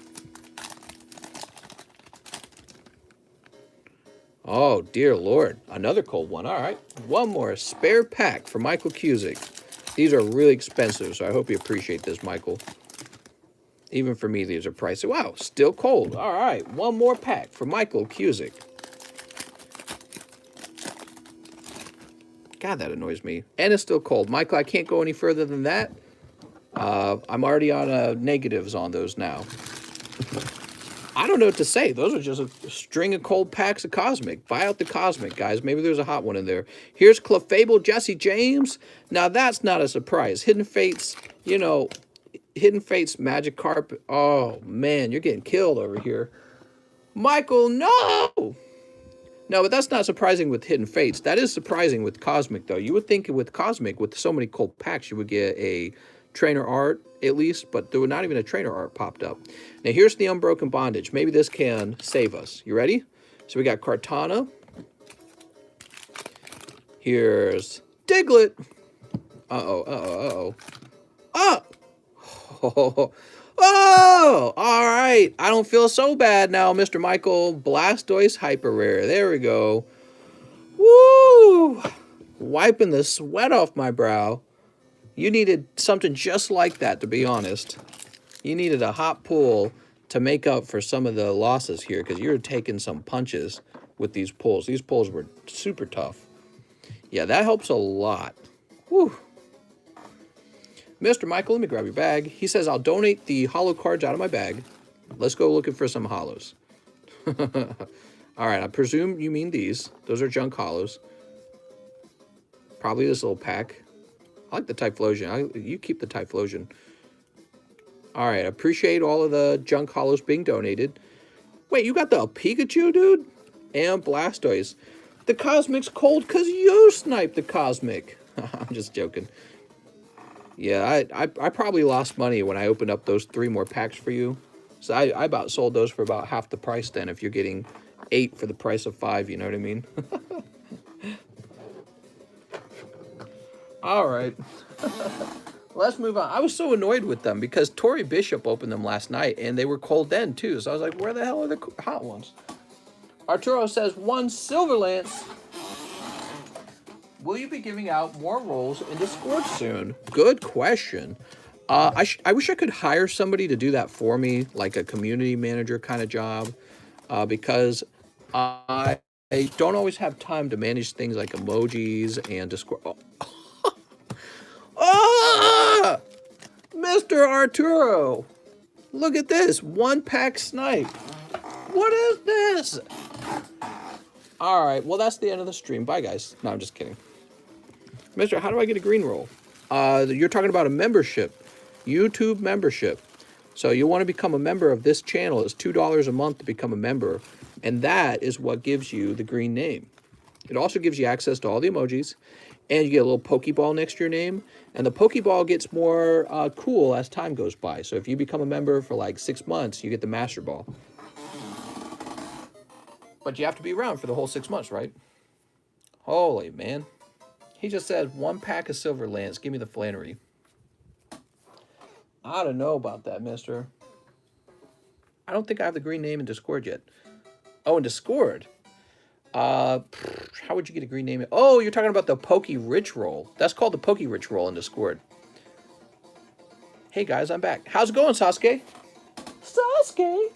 Oh, dear Lord. Another cold one. All right. One more spare pack for Michael Cusick. These are really expensive, so I hope you appreciate this, Michael. Even for me, these are pricey. Wow, still cold. All right. One more pack for Michael Cusick. God, that annoys me. And it's still cold. Michael, I can't go any further than that. I'm already on negatives on those now. I don't know what to say. Those are just a string of cold packs of Cosmic. Buy out the Cosmic, guys. Maybe there's a hot one in there. Here's Clefable Jesse James. Now, that's not a surprise. Hidden Fates, you know, Hidden Fates Magic Carpet. Oh, man, you're getting killed over here. Michael, no! No, but that's not surprising with Hidden Fates. That is surprising with Cosmic, though. You would think with Cosmic, with so many cold packs, you would get a trainer art, at least, but there was not even a trainer art popped up. Now, here's the Unbroken Bondage. Maybe this can save us. You ready? So we got Cortana. Here's Diglett. Uh-oh. Oh, all right. I don't feel so bad now, Mr. Michael. Blastoise Hyper Rare. There we go. Woo! Wiping the sweat off my brow. You needed something just like that, to be honest. You needed a hot pull to make up for some of the losses here, because you're taking some punches with these pulls. These pulls were super tough. Yeah, that helps a lot. Whew. Mr. Michael, let me grab your bag. He says, I'll donate the holo cards out of my bag. Let's go looking for some holos. All right, I presume you mean these. Those are junk holos. Probably this little pack. I like the Typhlosion. You keep the Typhlosion. All right, appreciate all of the junk holos being donated. Wait, you got the Pikachu, dude? And Blastoise. The Cosmic's cold because you sniped the Cosmic. I'm just joking. Yeah, I probably lost money when I opened up those 3 more packs for you. So I about sold those for about half the price then if you're getting 8 for the price of 5, you know what I mean? All right. Let's move on. I was so annoyed with them because Tori Bishop opened them last night and they were cold then too. So I was like, where the hell are the hot ones? Arturo says, 1 Silver Lance. Will you be giving out more roles in Discord soon? Good question. I wish I could hire somebody to do that for me, like a community manager kind of job, because I don't always have time to manage things like emojis and Discord. Oh. Mr. Arturo, look at this. 1 pack snipe. What is this? All right, well, that's the end of the stream. Bye, guys. No, I'm just kidding. Mister, how do I get a green roll? You're talking about a membership, YouTube membership. So you want to become a member of this channel. It's $2 a month to become a member. And that is what gives you the green name. It also gives you access to all the emojis. And you get a little Pokeball next to your name. And the Pokeball gets more cool as time goes by. So if you become a member for like 6 months, you get the Master Ball. But you have to be around for the whole 6 months, right? Holy man. He just said 1 pack of Silver Lance. Give me the Flannery. I don't know about that, mister. I don't think I have the green name in Discord yet. Oh, in Discord? How would you get a green name? Oh, you're talking about the Poke Rich Roll. That's called the Poke Rich Roll in Discord. Hey, guys, I'm back. How's it going, Sasuke? Sasuke?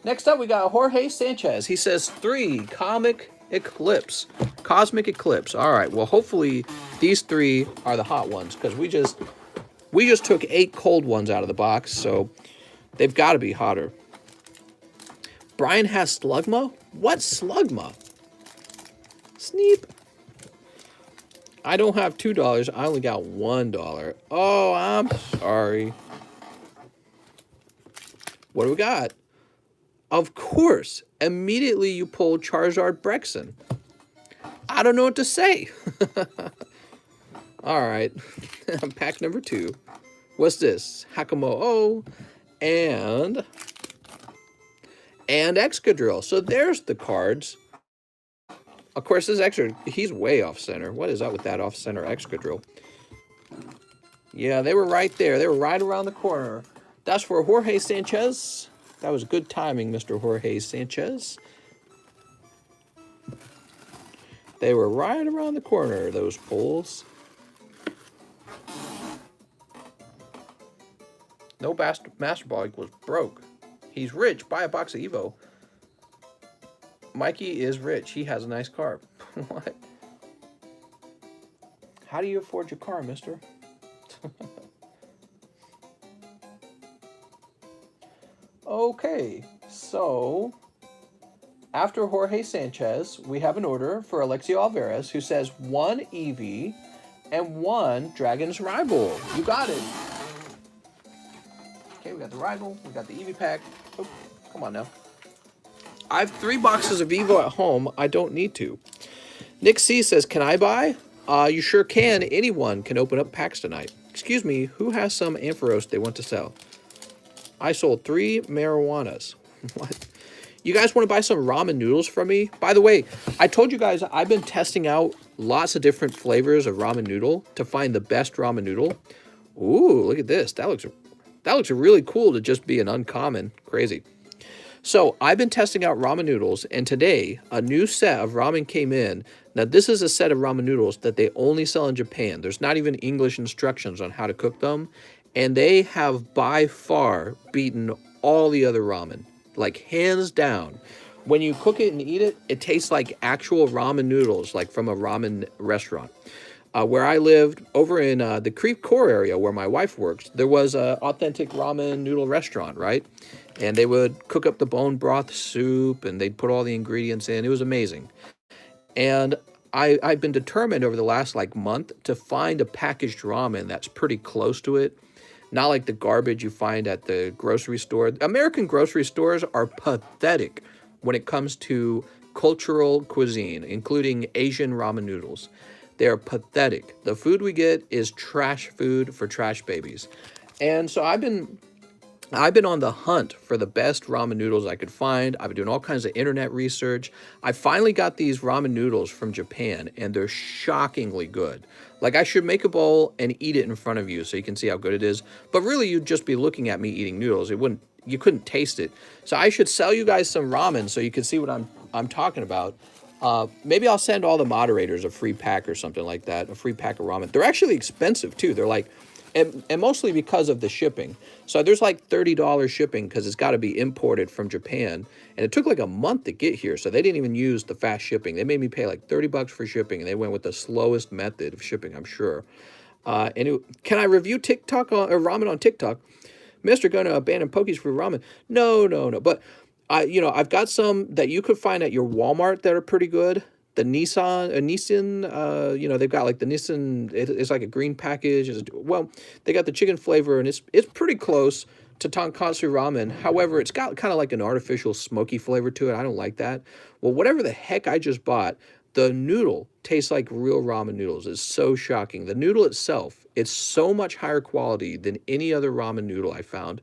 Next up, we got Jorge Sanchez. He says 3 Cosmic Eclipse. Cosmic Eclipse. All right. Well, hopefully these 3 are the hot ones because we just took 8 cold ones out of the box, so they've got to be hotter. Brian has Slugma? What Slugma? Sneep. I don't have $2. I only got $1. Oh, I'm sorry. What do we got? Of course, immediately you pull Charizard Brexen. I don't know what to say. All right, pack number 2. What's this? Hakamo and Excadrill. So there's the cards. Of course, this extra, he's way off center. What is up with that off center Excadrill? Yeah, they were right there. They were right around the corner. That's for Jorge Sanchez. That was good timing, Mr. Jorge Sanchez. They were right around the corner, those poles. No Master Ball equals broke. He's rich. Buy a box of Evo. Mikey is rich. He has a nice car. What? How do you afford your car, mister? Okay, so after Jorge Sanchez, we have an order for Alexio Alvarez, who says 1 Eevee and 1 Dragon's Rival. You got it. Okay, we got the Rival, we got the Eevee pack. Oh, come on now. I have 3 boxes of Evo at home. I don't need to. Nick C says, can I buy? You sure can. Anyone can open up packs tonight. Excuse me, who has some Ampharos they want to sell? I sold 3 marijuanas. What? You guys want to buy some ramen noodles from me? By the way, I told you guys I've been testing out lots of different flavors of ramen noodle to find the best ramen noodle. Ooh, look at this. That looks really cool to just be an uncommon. Crazy. So I've been testing out ramen noodles, and today a new set of ramen came in. Now this is a set of ramen noodles that they only sell in Japan. There's not even English instructions on how to cook them, and they have by far beaten all the other ramen, like hands down. When you cook it and eat it, it tastes like actual ramen noodles, like from a ramen restaurant. Where I lived, over in the Creve Coeur area where my wife works, there was an authentic ramen noodle restaurant, right? And they would cook up the bone broth soup, and they'd put all the ingredients in. It was amazing. And I've been determined over the last month to find a packaged ramen that's pretty close to it. Not like the garbage you find at the grocery store. American grocery stores are pathetic when it comes to cultural cuisine, including Asian ramen noodles. They're pathetic. The food we get is trash food for trash babies. And so I've been on the hunt for the best ramen noodles I could find. I've been doing all kinds of internet research. I finally got these ramen noodles from Japan, and they're shockingly good. Like, I should make a bowl and eat it in front of you so you can see how good it is. But really, you'd just be looking at me eating noodles. You couldn't taste it. So I should sell you guys some ramen so you can see what I'm talking about. Maybe I'll send all the moderators a free pack or something like that, a free pack of ramen. They're actually expensive, too. They're like... And mostly because of the shipping. So there's like $30 shipping because it's got to be imported from Japan. And it took like a month to get here. So they didn't even use the fast shipping. They made me pay like $30 for shipping. And they went with the slowest method of shipping, I'm sure. Can I review TikTok or ramen on TikTok? Mr. Gonna abandon Pokies for ramen. No. But I've got some that you could find at your Walmart that are pretty good. The Nissan, they've got like the Nissan, it's like a green package. They got the chicken flavor, and it's pretty close to tonkatsu ramen. However, it's got kind of like an artificial smoky flavor to it. I don't like that. Well, whatever the heck I just bought, the noodle tastes like real ramen noodles. It's so shocking. The noodle itself, it's so much higher quality than any other ramen noodle I found.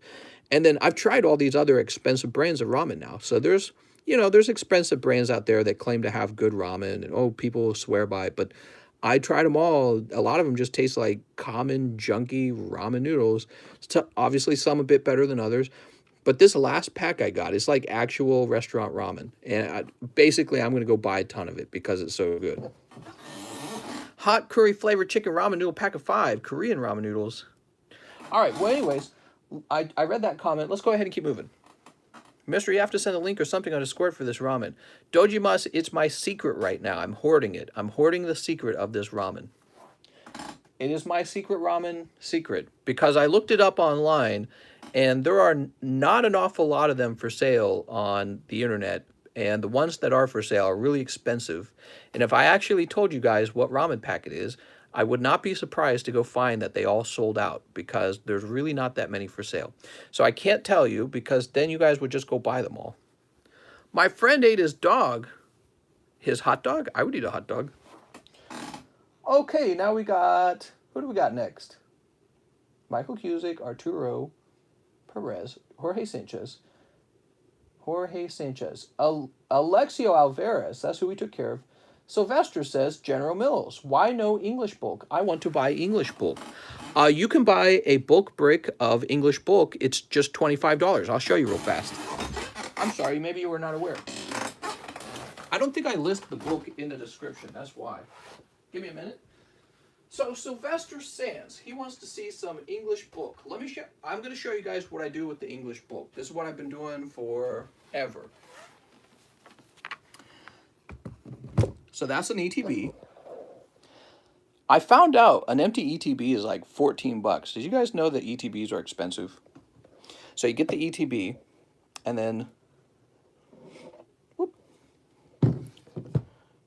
And then I've tried all these other expensive brands of ramen now. So there's expensive brands out there that claim to have good ramen, and people swear by it, but I tried them all. A lot of them just taste like common, junky ramen noodles. Obviously, some a bit better than others, but this last pack I got is like actual restaurant ramen, and basically I'm going to go buy a ton of it because it's so good. Hot curry flavored chicken ramen noodle pack of 5, Korean ramen noodles. All right, well, anyways, I read that comment. Let's go ahead and keep moving. Mister, you have to send a link or something on Discord for this ramen. Dojimas, it's my secret right now. I'm hoarding it. I'm hoarding the secret of this ramen. It is my secret ramen secret because I looked it up online, and there are not an awful lot of them for sale on the internet, and the ones that are for sale are really expensive. And if I actually told you guys what ramen pack it is, I would not be surprised to go find that they all sold out because there's really not that many for sale. So I can't tell you because then you guys would just go buy them all. My friend ate his dog. His hot dog? I would eat a hot dog. Okay, now we got... Who do we got next? Michael Cusick, Arturo Perez, Jorge Sanchez. Alexio Alvarez, that's who we took care of. Sylvester says, General Mills, why no English bulk? I want to buy English bulk. You can buy a bulk brick of English bulk. It's just $25. I'll show you real fast. I'm sorry, maybe you were not aware. I don't think I list the book in the description. That's why. Give me a minute. So Sylvester Sands, he wants to see some English book. Let me show. I'm going to show you guys what I do with the English book. This is what I've been doing forever. So that's an ETB. I found out an empty ETB is like 14 bucks. Did you guys know that ETBs are expensive? So you get the ETB, and then, whoop,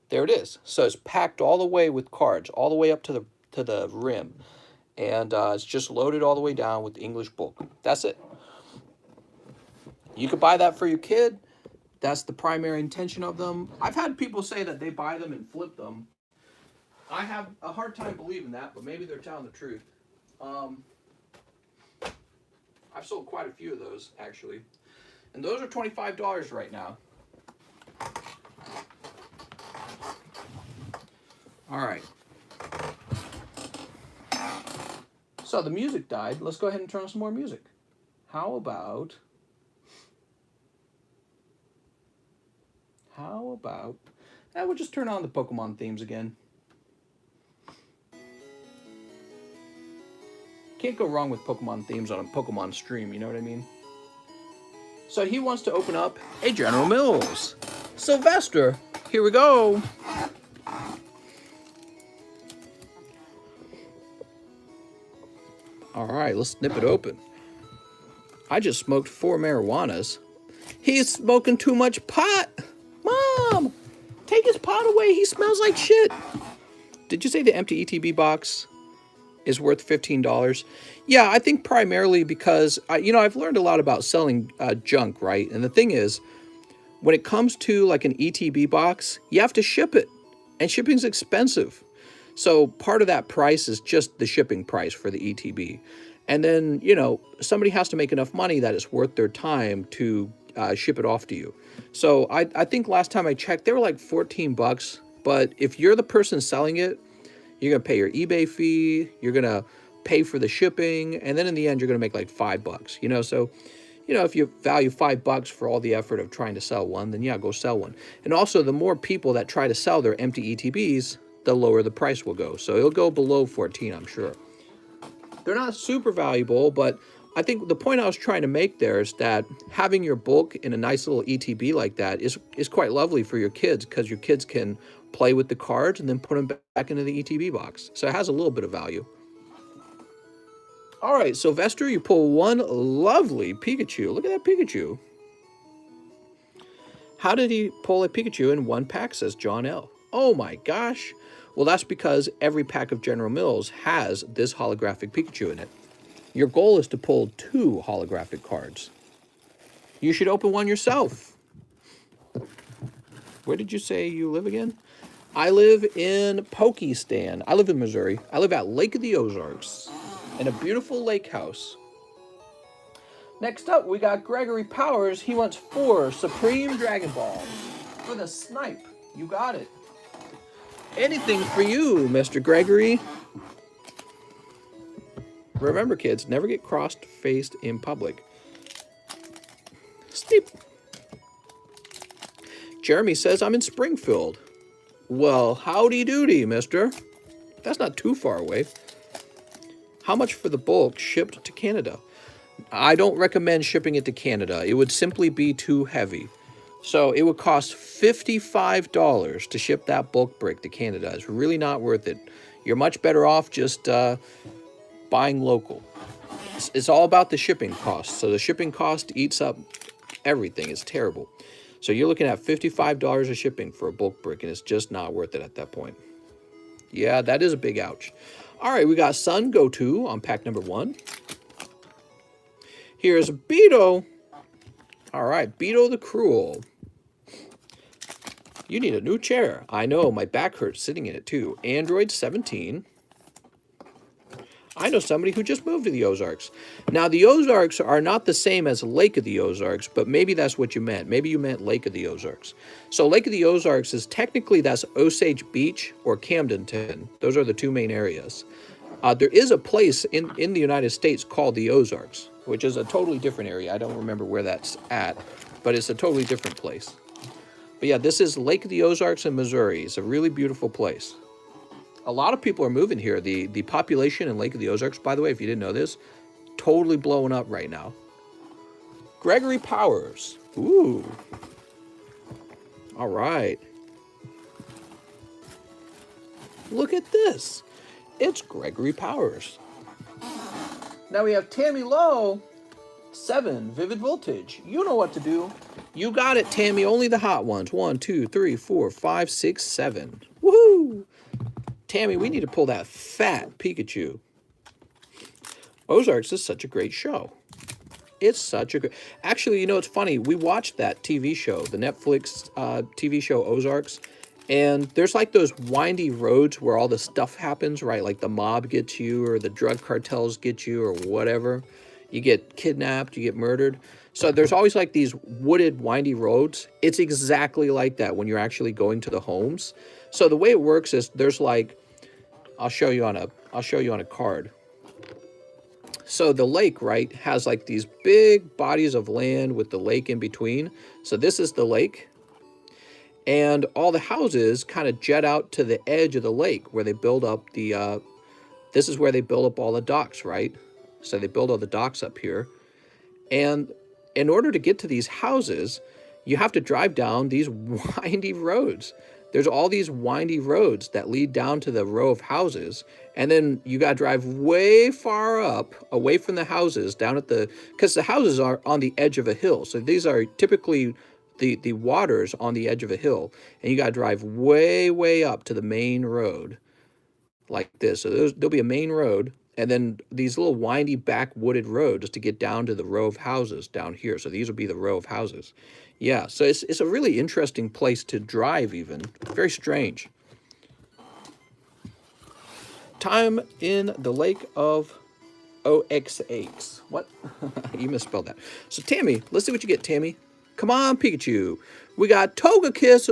there it is. So it's packed all the way with cards, all the way up to the rim, and it's just loaded all the way down with the English book. That's it. You could buy that for your kid. That's the primary intention of them. I've had people say that they buy them and flip them. I have a hard time believing that, but maybe they're telling the truth. I've sold quite a few of those, actually. And those are $25 right now. All right. So the music died. Let's go ahead and turn on some more music. How about... we'll just turn on the Pokemon themes again. Can't go wrong with Pokemon themes on a Pokemon stream, you know what I mean? So he wants to open up a General Mills. Sylvester, here we go. All right, let's snip it open. I just smoked 4 marijuanas. He's smoking too much pot. Mom, take his pot away. He smells like shit. Did you say the empty ETB box is worth $15? Yeah, I think primarily because, I've learned a lot about selling junk, right? And the thing is, when it comes to like an ETB box, you have to ship it. And shipping's expensive. So part of that price is just the shipping price for the ETB. And then, somebody has to make enough money that it's worth their time to ship it off to you. So I think last time I checked, they were like 14 bucks. But if you're the person selling it, you're going to pay your eBay fee, you're going to pay for the shipping, and then in the end, you're going to make like 5 bucks, So, if you value 5 bucks for all the effort of trying to sell one, then yeah, go sell one. And also, the more people that try to sell their empty ETBs, the lower the price will go. So it'll go below 14, I'm sure. They're not super valuable, but I think the point I was trying to make there is that having your bulk in a nice little ETB like that is quite lovely for your kids, because your kids can play with the cards and then put them back into the ETB box. So it has a little bit of value. All right, Sylvester, you pull one lovely Pikachu. Look at that Pikachu. How did he pull a Pikachu in one pack, says John L. Oh my gosh. Well, that's because every pack of General Mills has this holographic Pikachu in it. Your goal is to pull 2 holographic cards. You should open one yourself. Where did you say you live again? I live in Pokistan. I live in Missouri. I live at Lake of the Ozarks in a beautiful lake house. Next up, we got Gregory Powers. He wants 4 Supreme Dragon Balls for the snipe. You got it. Anything for you, Mr. Gregory. Remember, kids, never get cross-faced in public. Steep. Jeremy says, I'm in Springfield. Well, howdy doody, mister. That's not too far away. How much for the bulk shipped to Canada? I don't recommend shipping it to Canada. It would simply be too heavy. So it would cost $55 to ship that bulk brick to Canada. It's really not worth it. You're much better off just buying local. It's all about the shipping cost. So the shipping cost eats up everything. It's terrible. So you're looking at $55 of shipping for a bulk brick, and it's just not worth it at that point. Yeah, that is a big ouch. All right, we got Sun Go-To on pack number 1. Here's Beto. All right, Beto the Cruel. You need a new chair. I know, my back hurts sitting in it too. Android 17. I know somebody who just moved to the Ozarks. Now, the Ozarks are not the same as Lake of the Ozarks, but maybe that's what you meant. Maybe you meant Lake of the Ozarks. So Lake of the Ozarks is technically, that's Osage Beach or Camdenton. Those are the 2 main areas. There is a place in the United States called the Ozarks, which is a totally different area. I don't remember where that's at, but it's a totally different place. But yeah, this is Lake of the Ozarks in Missouri. It's a really beautiful place. A lot of people are moving here. The population in Lake of the Ozarks, by the way, if you didn't know this, totally blowing up right now. Gregory Powers. Ooh. All right. Look at this. It's Gregory Powers. Now we have Tammy Lowe. 7, Vivid Voltage. You know what to do. You got it, Tammy. Only the hot ones. 1, 2, 3, 4, 5, 6, 7. Woohoo! Tammy, we need to pull that fat Pikachu. Ozarks is such a great show. It's such a good... Actually, you know, it's funny. We watched that TV show, the Netflix TV show Ozarks, and there's like those windy roads where all the stuff happens, right? Like the mob gets you or the drug cartels get you or whatever. You get kidnapped, you get murdered. So there's always like these wooded, windy roads. It's exactly like that when you're actually going to the homes. So the way it works is there's like, I'll show you on a card. So the lake, right, has like these big bodies of land with the lake in between. So this is the lake. And all the houses kind of jet out to the edge of the lake where they build up the, this is where they build up all the docks, right? So they build all the docks up here. And in order to get to these houses, you have to drive down these windy roads. There's all these windy roads that lead down to the row of houses. And then you got to drive way far up, away from the houses, down at the... Because the houses are on the edge of a hill. So these are typically the waters on the edge of a hill. And you got to drive way, way up to the main road. Like this. So there'll be a main road. And then these little windy back wooded roads to get down to the row of houses down here. So these will be the row of houses. Yeah, so it's a really interesting place to drive even. Very strange. Time in the Lake of Oxaches. What? You misspelled that. So Tammy, let's see what you get, Tammy. Come on, Pikachu. We got Togekiss.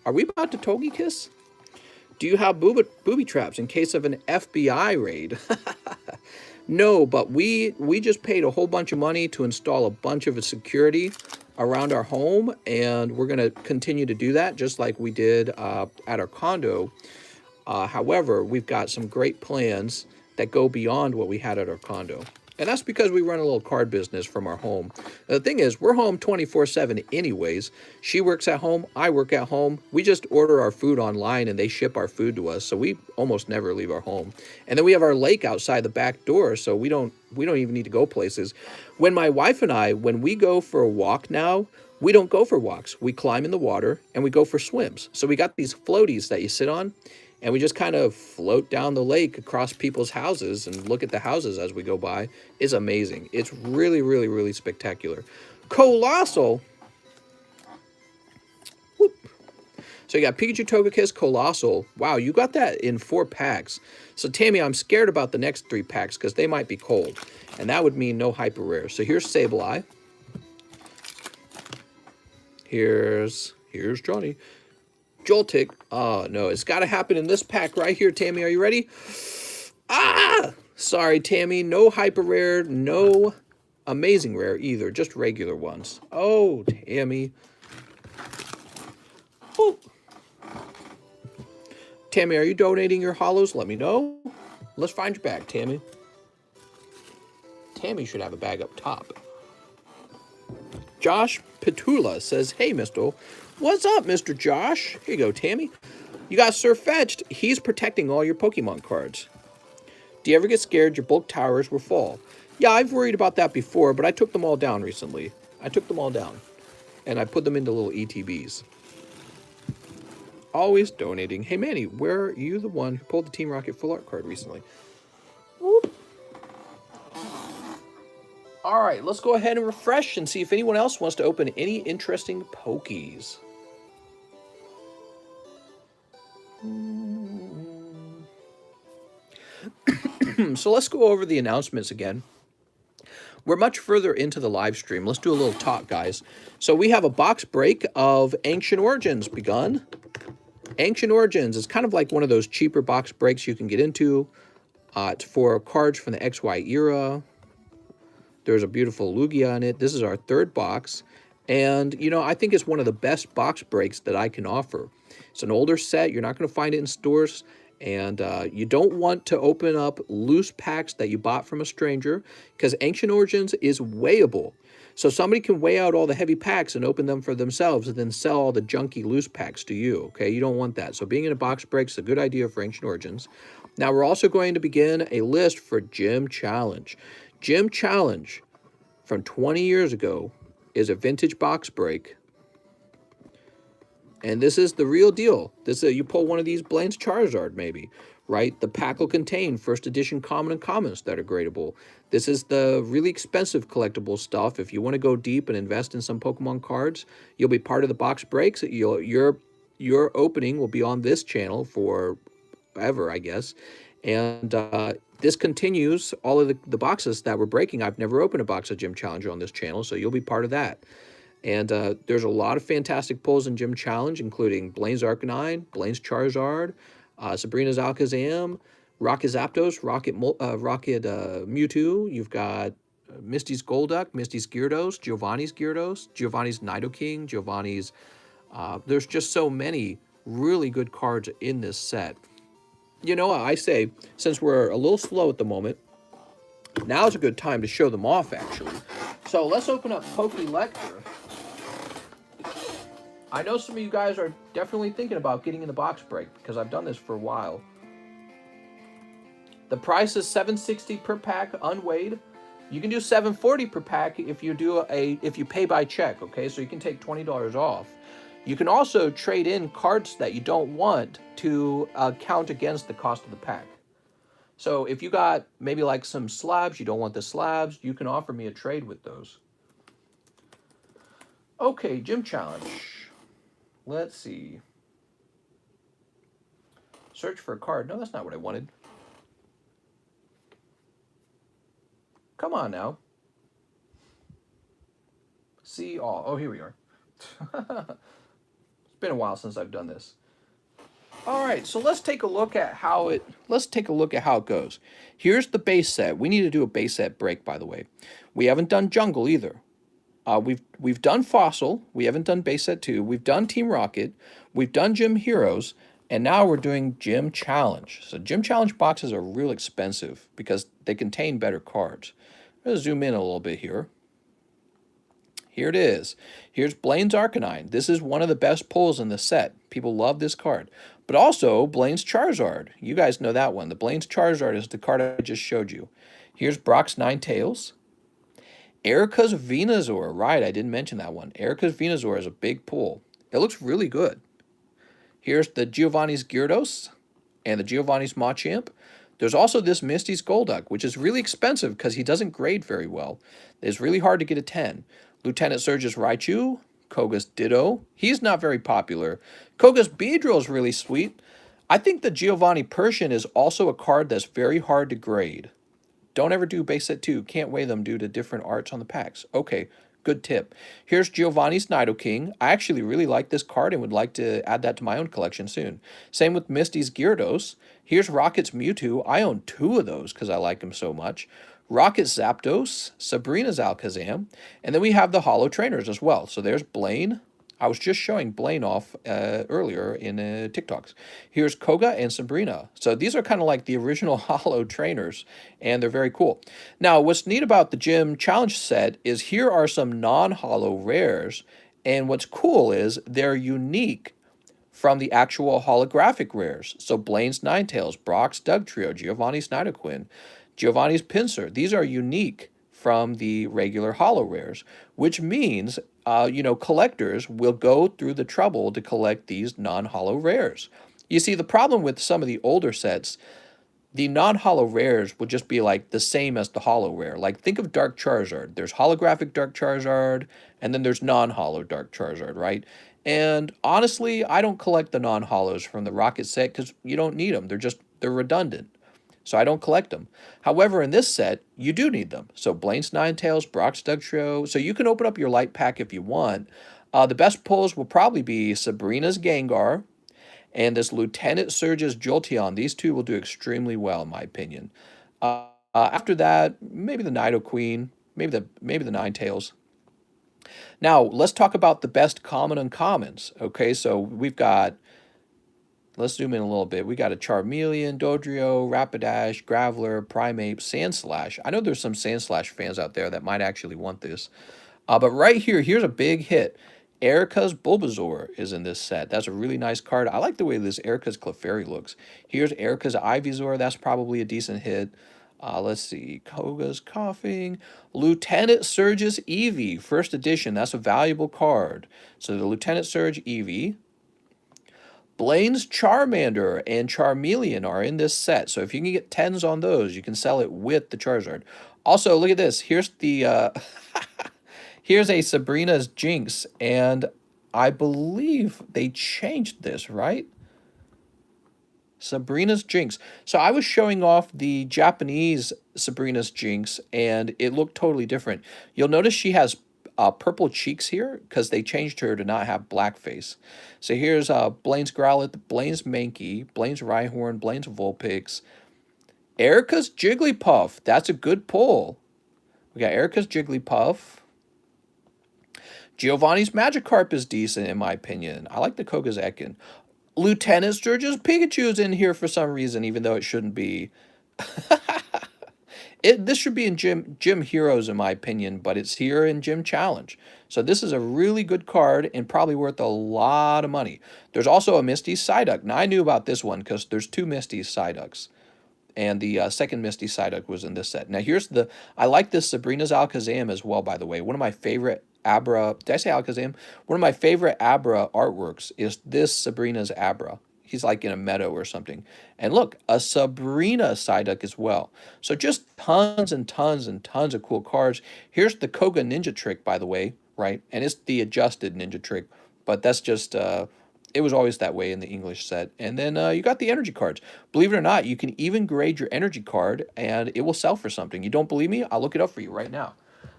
Are we about to Togekiss? Do you have booby traps in case of an FBI raid? No, but we just paid a whole bunch of money to install a bunch of security around our home, and we're going to continue to do that just like we did at our condo. However, we've got some great plans that go beyond what we had at our condo. And that's because we run a little card business from our home. The thing is, we're home 24/7 anyways. She works at home, I work at home. We just order our food online and they ship our food to us, so we almost never leave our home. And then we have our lake outside the back door, so we don't even need to go places. When my wife and I, when we go for a walk now, we don't go for walks. We climb in the water and we go for swims. So we got these floaties that you sit on, and we just kind of float down the lake across people's houses and look at the houses as we go by. It's amazing. It's really, really, really spectacular. Colossal. Whoop. So you got Pikachu, Togekiss, Colossal. Wow, you got that in 4 packs. So Tammy, I'm scared about the next 3 packs because they might be cold. And that would mean no hyper rare. So here's Sableye. Here's Johnny. Joltik. Oh, no. It's got to happen in this pack right here, Tammy. Are you ready? Ah! Sorry, Tammy. No hyper rare. No amazing rare either. Just regular ones. Oh, Tammy. Oh. Tammy, are you donating your hollows? Let me know. Let's find your bag, Tammy. Tammy should have a bag up top. Josh Petula says, hey, Mr. What's up, Mr. Josh? Here you go, Tammy. You got Sir Fetched. He's protecting all your Pokemon cards. Do you ever get scared your bulk towers will fall? Yeah, I've worried about that before, but I took them all down recently. I took them all down. And I put them into little ETBs. Always donating. Hey, Manny, where are you the one who pulled the Team Rocket Full Art card recently? Whoop. All right, let's go ahead and refresh and see if anyone else wants to open any interesting Pokies. So let's go over the announcements again. We're much further into the live stream. Let's do a little talk, guys. So we have a box break of Ancient Origins begun. Ancient Origins is kind of like one of those cheaper box breaks you can get into. It's for cards from the XY era. There's a beautiful Lugia in it. This is our 3rd box. And, you know, I think it's one of the best box breaks that I can offer. It's an older set. You're not going to find it in stores. And you don't want to open up loose packs that you bought from a stranger because Ancient Origins is weighable. So somebody can weigh out all the heavy packs and open them for themselves and then sell all the junky loose packs to you, okay? You don't want that. So being in a box break is a good idea for Ancient Origins. Now we're also going to begin a list for Gym Challenge. Gym Challenge from 20 years ago is a vintage box break. And this is the real deal. This you pull one of these Blaine's Charizard, maybe, right? The pack will contain first edition common and commons that are gradable. This is the really expensive collectible stuff. If you want to go deep and invest in some Pokemon cards, you'll be part of the box breaks. Your opening will be on this channel forever, I guess. And this continues all of the boxes that we're breaking. I've never opened a box of Gym Challenger on this channel, so you'll be part of that. And there's a lot of fantastic pulls in Gym Challenge, including Blaine's Arcanine, Blaine's Charizard, Sabrina's Alakazam, Rocket Zapdos, Rocket Mewtwo. You've got Misty's Golduck, Misty's Gyarados, Giovanni's Gyarados, Giovanni's Nidoking, Giovanni's... there's just so many really good cards in this set. You know, I say, since we're a little slow at the moment, now's a good time to show them off, actually. So let's open up Pokélector. I know some of you guys are definitely thinking about getting in the box break because I've done this for a while. The price is $7.60 per pack, unweighed. You can do $7.40 per pack if you pay by check, okay? So you can take $20 off. You can also trade in cards that you don't want to count against the cost of the pack. So if you got maybe like some slabs, you don't want the slabs, you can offer me a trade with those. Okay, Gym Challenge. Let's see. Search for a card. No, that's not what I wanted. Come on now. See all. Oh, here we are. It's been a while since I've done this. All right, so let's take a look at how it goes. Here's the base set. We need to do a base set break, by the way. We haven't done Jungle either. We've done Fossil. We haven't done base set 2. We've done Team Rocket. We've done Gym Heroes. And now we're doing Gym Challenge. So Gym Challenge boxes are real expensive because they contain better cards. I'm going to zoom in a little bit here. Here it is. Here's Blaine's Arcanine. This is one of the best pulls in the set. People love this card. But also Blaine's Charizard. You guys know that one. The Blaine's Charizard is the card I just showed you. Here's Brock's Ninetales. Erica's Venusaur. Right, I didn't mention that one. Erica's Venusaur is a big pull. It looks really good. Here's the Giovanni's Gyarados and the Giovanni's Machamp. There's also this Misty's Golduck, which is really expensive because he doesn't grade very well. It's really hard to get a 10. Lieutenant Surge's Raichu, Koga's Ditto. He's not very popular. Koga's Beedrill is really sweet. I think the Giovanni Persian is also a card that's very hard to grade. Don't ever do base set 2. Can't weigh them due to different arts on the packs. Okay, good tip. Here's Giovanni's Nidoking. I actually really like this card and would like to add that to my own collection soon. Same with Misty's Gyarados. Here's Rocket's Mewtwo. I own 2 of those because I like him so much. Rocket's Zapdos, Sabrina's Alakazam, and then we have the Holo Trainers as well. So there's Blaine. I was just showing Blaine off earlier in TikToks. Here's Koga and Sabrina. So these are kind of like the original Holo Trainers, and they're very cool. Now, what's neat about the Gym Challenge set is here are some non-Holo rares, and what's cool is they're unique from the actual holographic rares. So Blaine's Ninetales, Brock's Dugtrio, Giovanni's Nidoqueen, Giovanni's Pinsir. These are unique from the regular holo rares, which means, collectors will go through the trouble to collect these non-holo rares. You see, the problem with some of the older sets, the non-holo rares would just be like the same as the holo rare. Like, think of Dark Charizard. There's holographic Dark Charizard, and then there's non-holo Dark Charizard, right? And honestly, I don't collect the non-holos from the Rocket set because you don't need them. They're redundant. So I don't collect them. However, in this set, you do need them. So Blaine's Ninetales, Brock's Dugtrio. So you can open up your light pack if you want. The best pulls will probably be Sabrina's Gengar and this Lieutenant Surge's Jolteon. These two will do extremely well, in my opinion. After that, maybe the Nidoqueen, maybe the Ninetales. Now, let's talk about the best common uncommons. Okay, so we've got, let's zoom in a little bit. We got a Charmeleon, Dodrio, Rapidash, Graveler, Primeape, Sandslash. I know there's some Sandslash fans out there that might actually want this. But right here, here's a big hit. Erica's Bulbasaur is in this set. That's a really nice card. I like the way this Erica's Clefairy looks. Here's Erica's Ivysaur. That's probably a decent hit. Let's see. Koga's Coughing. Lieutenant Surge's Eevee, first edition. That's a valuable card. So the Lieutenant Surge Eevee. Blaine's Charmander and Charmeleon are in this set. So if you can get 10s on those, you can sell it with the Charizard. Also, look at this. Here's the... Here's a Sabrina's Jinx, and I believe they changed this, right? Sabrina's Jinx. So I was showing off the Japanese Sabrina's Jinx, and it looked totally different. You'll notice she has purple cheeks here because they changed her to not have blackface. So here's Blaine's Growlithe, Blaine's Mankey, Blaine's Rhyhorn, Blaine's Vulpix, Erica's Jigglypuff. That's a good pull. We got Erica's Jigglypuff. Giovanni's Magikarp is decent, in my opinion. I like the Koga's Ekin. Lieutenant Sturge's Pikachu's in here for some reason, even though it shouldn't be. This should be in Gym Heroes, in my opinion, but it's here in Gym Challenge. So this is a really good card and probably worth a lot of money. There's also a Misty Psyduck. Now, I knew about this one because there's two Misty Psyducks. And the second Misty Psyduck was in this set. Now, here's the... I like this Sabrina's Alakazam as well, by the way. One of my favorite Abra... Did I say Alakazam? One of my favorite Abra artworks is this Sabrina's Abra. He's like in a meadow or something. And look, a Sabrina Psyduck as well. So just tons and tons and tons of cool cards. Here's the Koga Ninja Trick, by the way, right? And it's the adjusted Ninja Trick. But that's just... it was always that way in the English set. And then you got the energy cards. Believe it or not, you can even grade your energy card, and it will sell for something. You don't believe me? I'll look it up for you right now.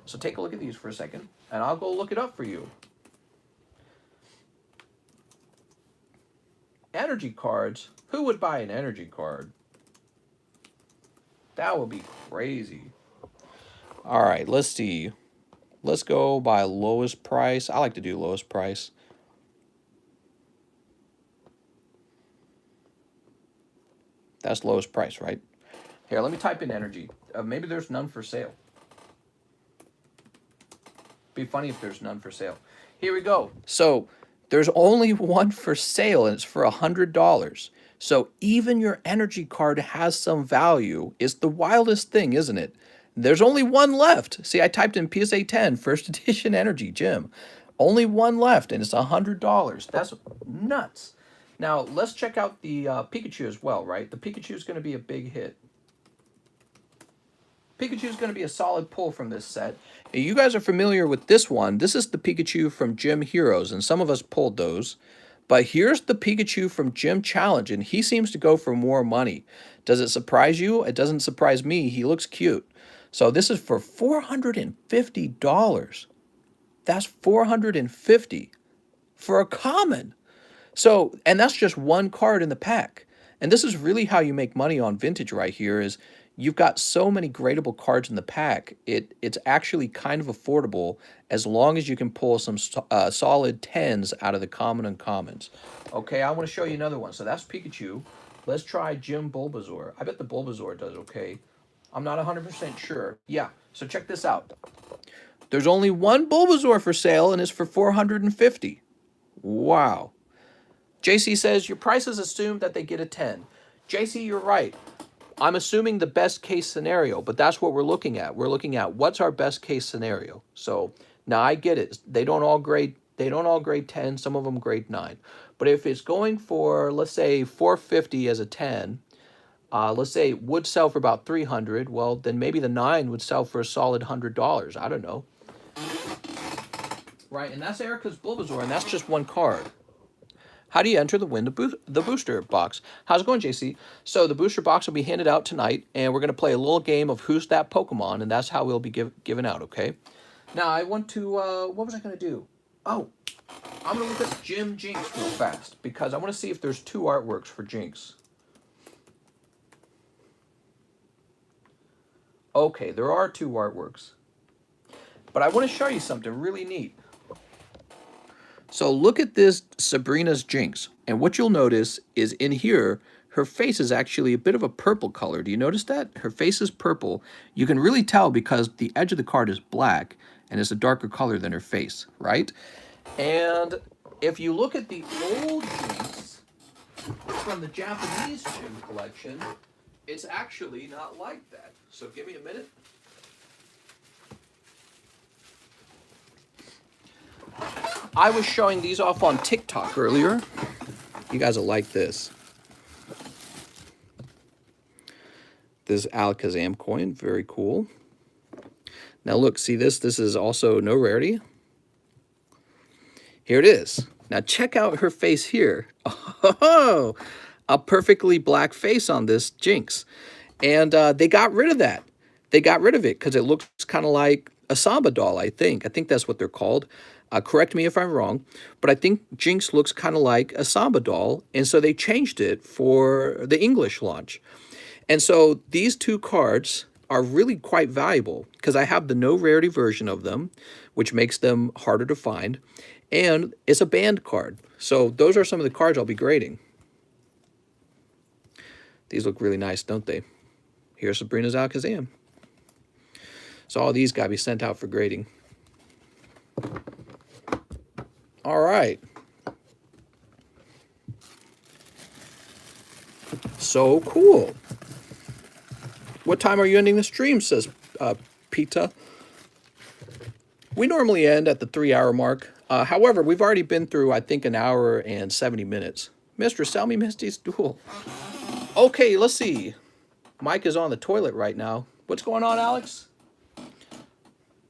So take a look at these for a second, and I'll go look it up for you. Energy cards? Who would buy an energy card? That would be crazy. All right, let's see. Let's go by lowest price. I like to do lowest price. That's lowest price, right? Here, let me type in energy. Maybe there's none for sale. Be funny if there's none for sale. Here we go. So there's only one for sale, and it's for $100. So even your energy card has some value. It's the wildest thing, isn't it? There's only one left. See, I typed in PSA 10, first edition energy, Jim. Only one left, and it's $100. That's nuts. Now, let's check out the Pikachu as well, right? The Pikachu is going to be a big hit. Pikachu is going to be a solid pull from this set. You guys are familiar with this one. This is the Pikachu from Gym Heroes, and some of us pulled those. But here's the Pikachu from Gym Challenge, and he seems to go for more money. Does it surprise you? It doesn't surprise me. He looks cute. So this is for $450. That's $450 for a common. So, and that's just one card in the pack. And this is really how you make money on vintage right here is you've got so many gradable cards in the pack. It's actually kind of affordable as long as you can pull some solid 10s out of the common uncommons. Okay, I want to show you another one. So that's Pikachu. Let's try Gym Bulbasaur. I bet the Bulbasaur does okay. I'm not 100% sure. Yeah, so check this out. There's only one Bulbasaur for sale, and it's for $450. Wow. JC says, your prices assume that they get a 10. JC, you're right. I'm assuming the best case scenario, but that's what we're looking at. We're looking at what's our best case scenario. So now I get it. They don't all grade 10, some of them grade 9. But if it's going for, let's say, $450 as a 10, let's say it would sell for about $300, well, then maybe the 9 would sell for a solid $100. I don't know. Right, and that's Erica's Bulbasaur, and that's just one card. How do you enter the booster box? How's it going, JC? So the booster box will be handed out tonight, and we're going to play a little game of Who's That Pokemon, and that's how we'll be given out, okay? Now, I want to, what was I going to do? Oh, I'm going to look at Gym Jinx real fast, because I want to see if there's two artworks for Jinx. Okay, there are two artworks. But I want to show you something really neat. So look at this Sabrina's Jinx. And what you'll notice is in here, her face is actually a bit of a purple color. Do you notice that? Her face is purple. You can really tell because the edge of the card is black and it's a darker color than her face, right? And if you look at the old Jinx from the Japanese gym collection, it's actually not like that. So give me a minute. I was showing these off on TikTok earlier. You guys will like this. This Alakazam coin, very cool. Now look, see this? This is also no rarity. Here it is. Now check out her face here. Oh, a perfectly black face on this Jinx. And they got rid of that. They got rid of it because it looks kind of like a Samba doll, I think. I think that's what they're called. Correct me if I'm wrong, but I think Jinx looks kind of like a Samba doll, and so they changed it for the English launch. And so these two cards are really quite valuable because I have the no rarity version of them, which makes them harder to find, and it's a banned card. So those are some of the cards I'll be grading. These look really nice, don't they? Here's Sabrina's Alakazam. So all these got to be sent out for grading. All right. So cool. What time are you ending the stream, says Pita. We normally end at the 3-hour mark. However, we've already been through, I think, 1 hour and 70 minutes. Mistress, sell me Misty's duel. Okay, let's see. Mike is on the toilet right now. What's going on, Alex?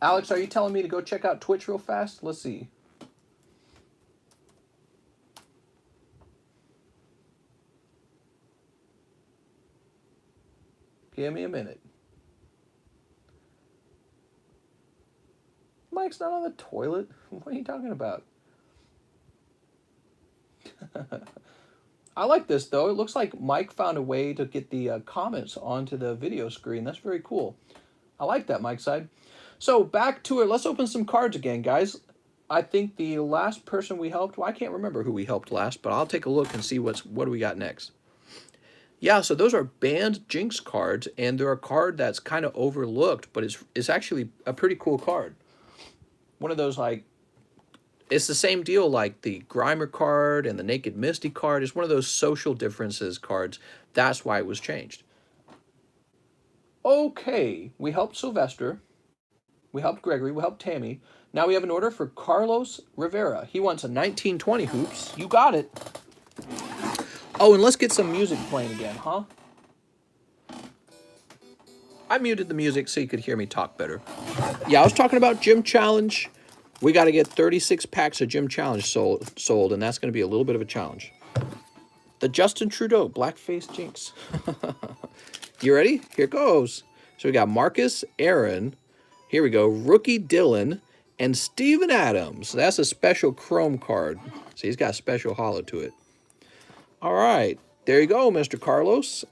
Alex, are you telling me to go check out Twitch real fast? Let's see. Give me a minute. Mike's not on the toilet. What are you talking about? I like this, though. It looks like Mike found a way to get the comments onto the video screen. That's very cool. I like that, Mike's side. So back to it. Let's open some cards again, guys. I think the last person we helped, well, I can't remember who we helped last, but I'll take a look and see what do we got next. Yeah, so those are banned Jinx cards, and they're a card that's kind of overlooked, but it's actually a pretty cool card. One of those, like, it's the same deal like the Grimer card and the Naked Misty card. It's one of those social differences cards. That's why it was changed. Okay, we helped Sylvester. We helped Gregory. We helped Tammy. Now we have an order for Carlos Rivera. He wants a 1920 hoops. You got it. Oh, and let's get some music playing again, huh? I muted the music so you could hear me talk better. Yeah, I was talking about Gym Challenge. We got to get 36 packs of Gym Challenge sold, and that's going to be a little bit of a challenge. The Justin Trudeau Blackface Jinx. You ready? Here goes. So we got Marcus, Aaron. Here we go. Rookie Dylan and Steven Adams. That's a special Chrome card. So he's got a special holo to it. All right, there you go, Mr. Carlos.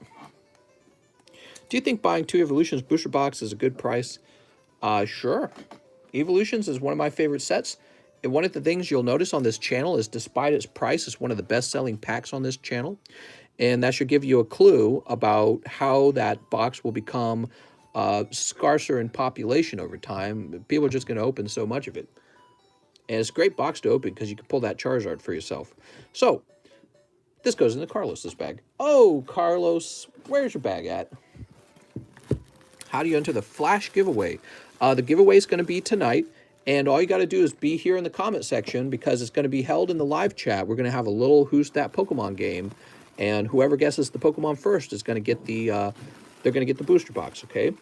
Do you think buying 2 Evolutions booster box is a good price? Sure. Evolutions is one of my favorite sets. And one of the things you'll notice on this channel is despite its price, it's one of the best-selling packs on this channel. And that should give you a clue about how that box will become scarcer in population over time. People are just going to open so much of it. And it's a great box to open because you can pull that Charizard for yourself. So, this goes into Carlos's bag. Oh, Carlos, where's your bag at? How do you enter the flash giveaway? The giveaway is going to be tonight, and all you got to do is be here in the comment section because it's going to be held in the live chat. We're going to have a little Who's That Pokemon game, and whoever guesses the Pokemon first is going to get the they're going to get the booster box. Okay.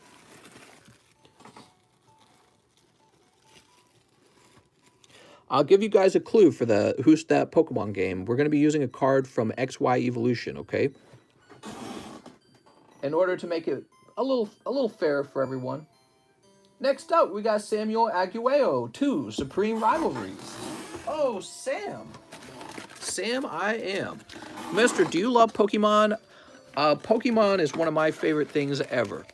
I'll give you guys a clue for the Who's That Pokemon game. We're going to be using a card from XY Evolution, okay? In order to make it a little fair for everyone. Next up, we got Samuel Aguayo, 2 Supreme Rivalries. Oh, Sam. Sam, I am. Mister, do you love Pokemon? Pokemon is one of my favorite things ever.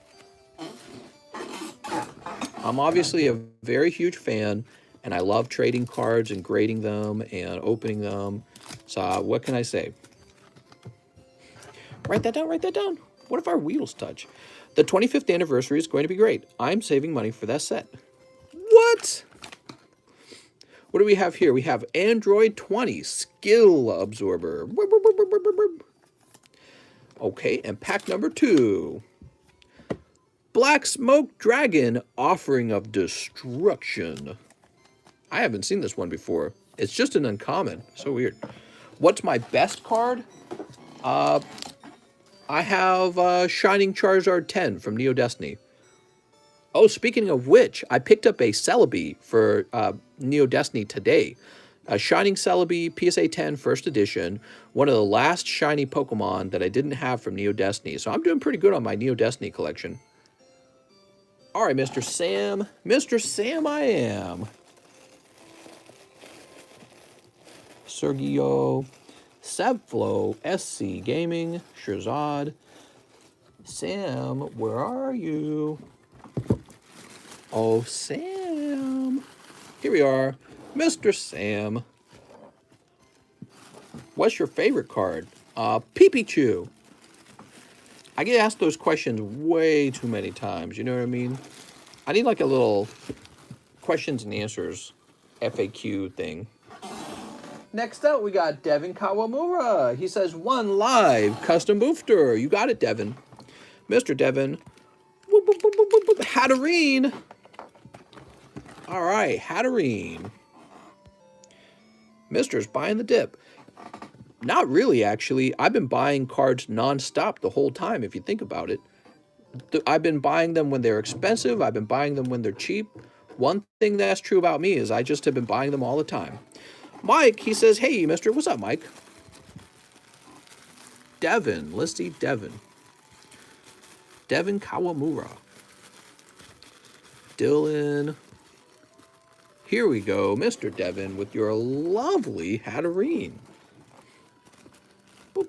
I'm obviously a very huge fan, and I love trading cards and grading them and opening them. So what can I say? Write that down, write that down. What if our wheels touch? The 25th anniversary is going to be great. I'm saving money for that set. What? What do we have here? We have Android 20 Skill Absorber. Okay, and pack number 2. Black Smoke Dragon Offering of Destruction. I haven't seen this one before. It's just an uncommon. So weird. What's my best card? I have Shining Charizard 10 from Neo Destiny. Oh, speaking of which, I picked up a Celebi for Neo Destiny today. A Shining Celebi PSA 10 First Edition, one of the last shiny Pokemon that I didn't have from Neo Destiny. So I'm doing pretty good on my Neo Destiny collection. All right, Mr. Sam. Mr. Sam I am. Sergio, Sabflo, SC Gaming, Shirzad. Sam, where are you? Oh, Sam. Here we are. Mr. Sam. What's your favorite card? Pikachu. I get asked those questions way too many times. You know what I mean? I need like a little questions and answers FAQ thing. Next up, we got Devin Kawamura. He says, 1 live custom booster. You got it, Devin. Mr. Devin. Hatterene. All right, Hatterene. Mister's buying the dip. Not really, actually. I've been buying cards nonstop the whole time, if you think about it. I've been buying them when they're expensive. I've been buying them when they're cheap. One thing that's true about me is I just have been buying them all the time. Mike, he says, hey, mister. What's up, Mike? Devin. Let's see Devin. Devin Kawamura. Dylan. Here we go, Mr. Devin, with your lovely Hatterene. Boop.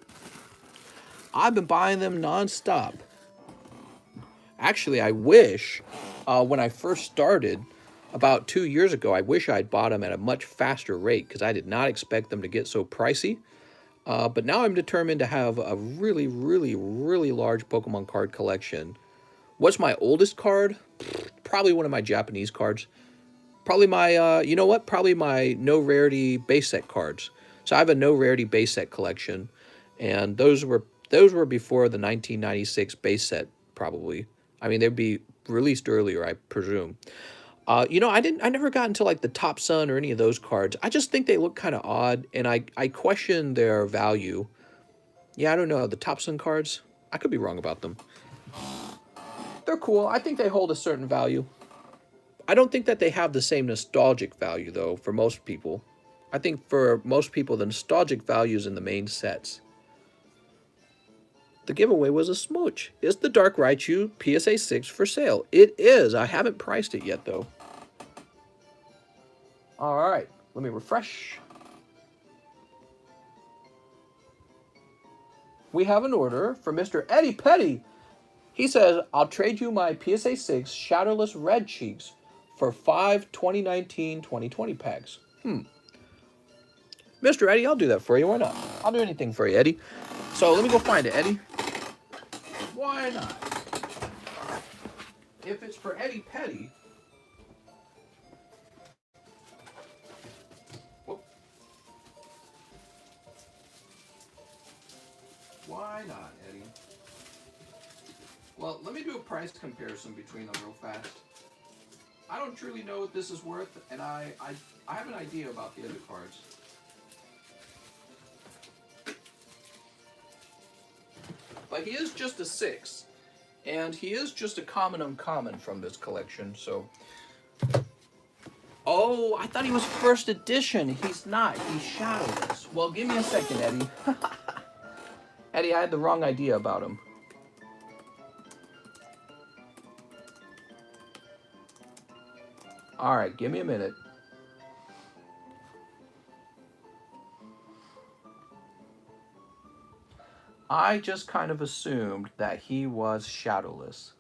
I've been buying them nonstop. Actually, I wish when I first started, about 2 years ago, I wish I'd bought them at a much faster rate because I did not expect them to get so pricey. But now I'm determined to have a really, really, really large Pokemon card collection. What's my oldest card? Probably one of my Japanese cards. Probably my, you know what? Probably my no rarity base set cards. So I have a no rarity base set collection, and those were before the 1996 base set, probably. I mean, they'd be released earlier, I presume. You know, I never got into like the Top Sun or any of those cards. I just think they look kind of odd, and I question their value. Yeah, I don't know. The Top Sun cards, I could be wrong about them. They're cool. I think they hold a certain value. I don't think that they have the same nostalgic value, though, for most people. I think for most people, the nostalgic value is in the main sets. The giveaway was a smooch. Is the Dark Raichu PSA 6 for sale? It is. I haven't priced it yet, though. All right. Let me refresh. We have an order for Mr. Eddie Petty. He says, I'll trade you my PSA 6 Shadowless Red Cheeks for 5 2019-2020 packs. Mr. Eddie, I'll do that for you. Why not? I'll do anything for you, Eddie. So let me go find it, Eddie. Why not? If it's for Eddie Petty. Whoop. Why not, Eddie? Well, let me do a price comparison between them real fast. I don't truly know what this is worth, and I have an idea about the other cards. But he is just a 6, and he is just a common uncommon from this collection, so... Oh, I thought he was first edition. He's not. He's Shadowless. Well, give me a second, Eddie. Eddie, I had the wrong idea about him. All right, give me a minute. I just kind of assumed that he was Shadowless.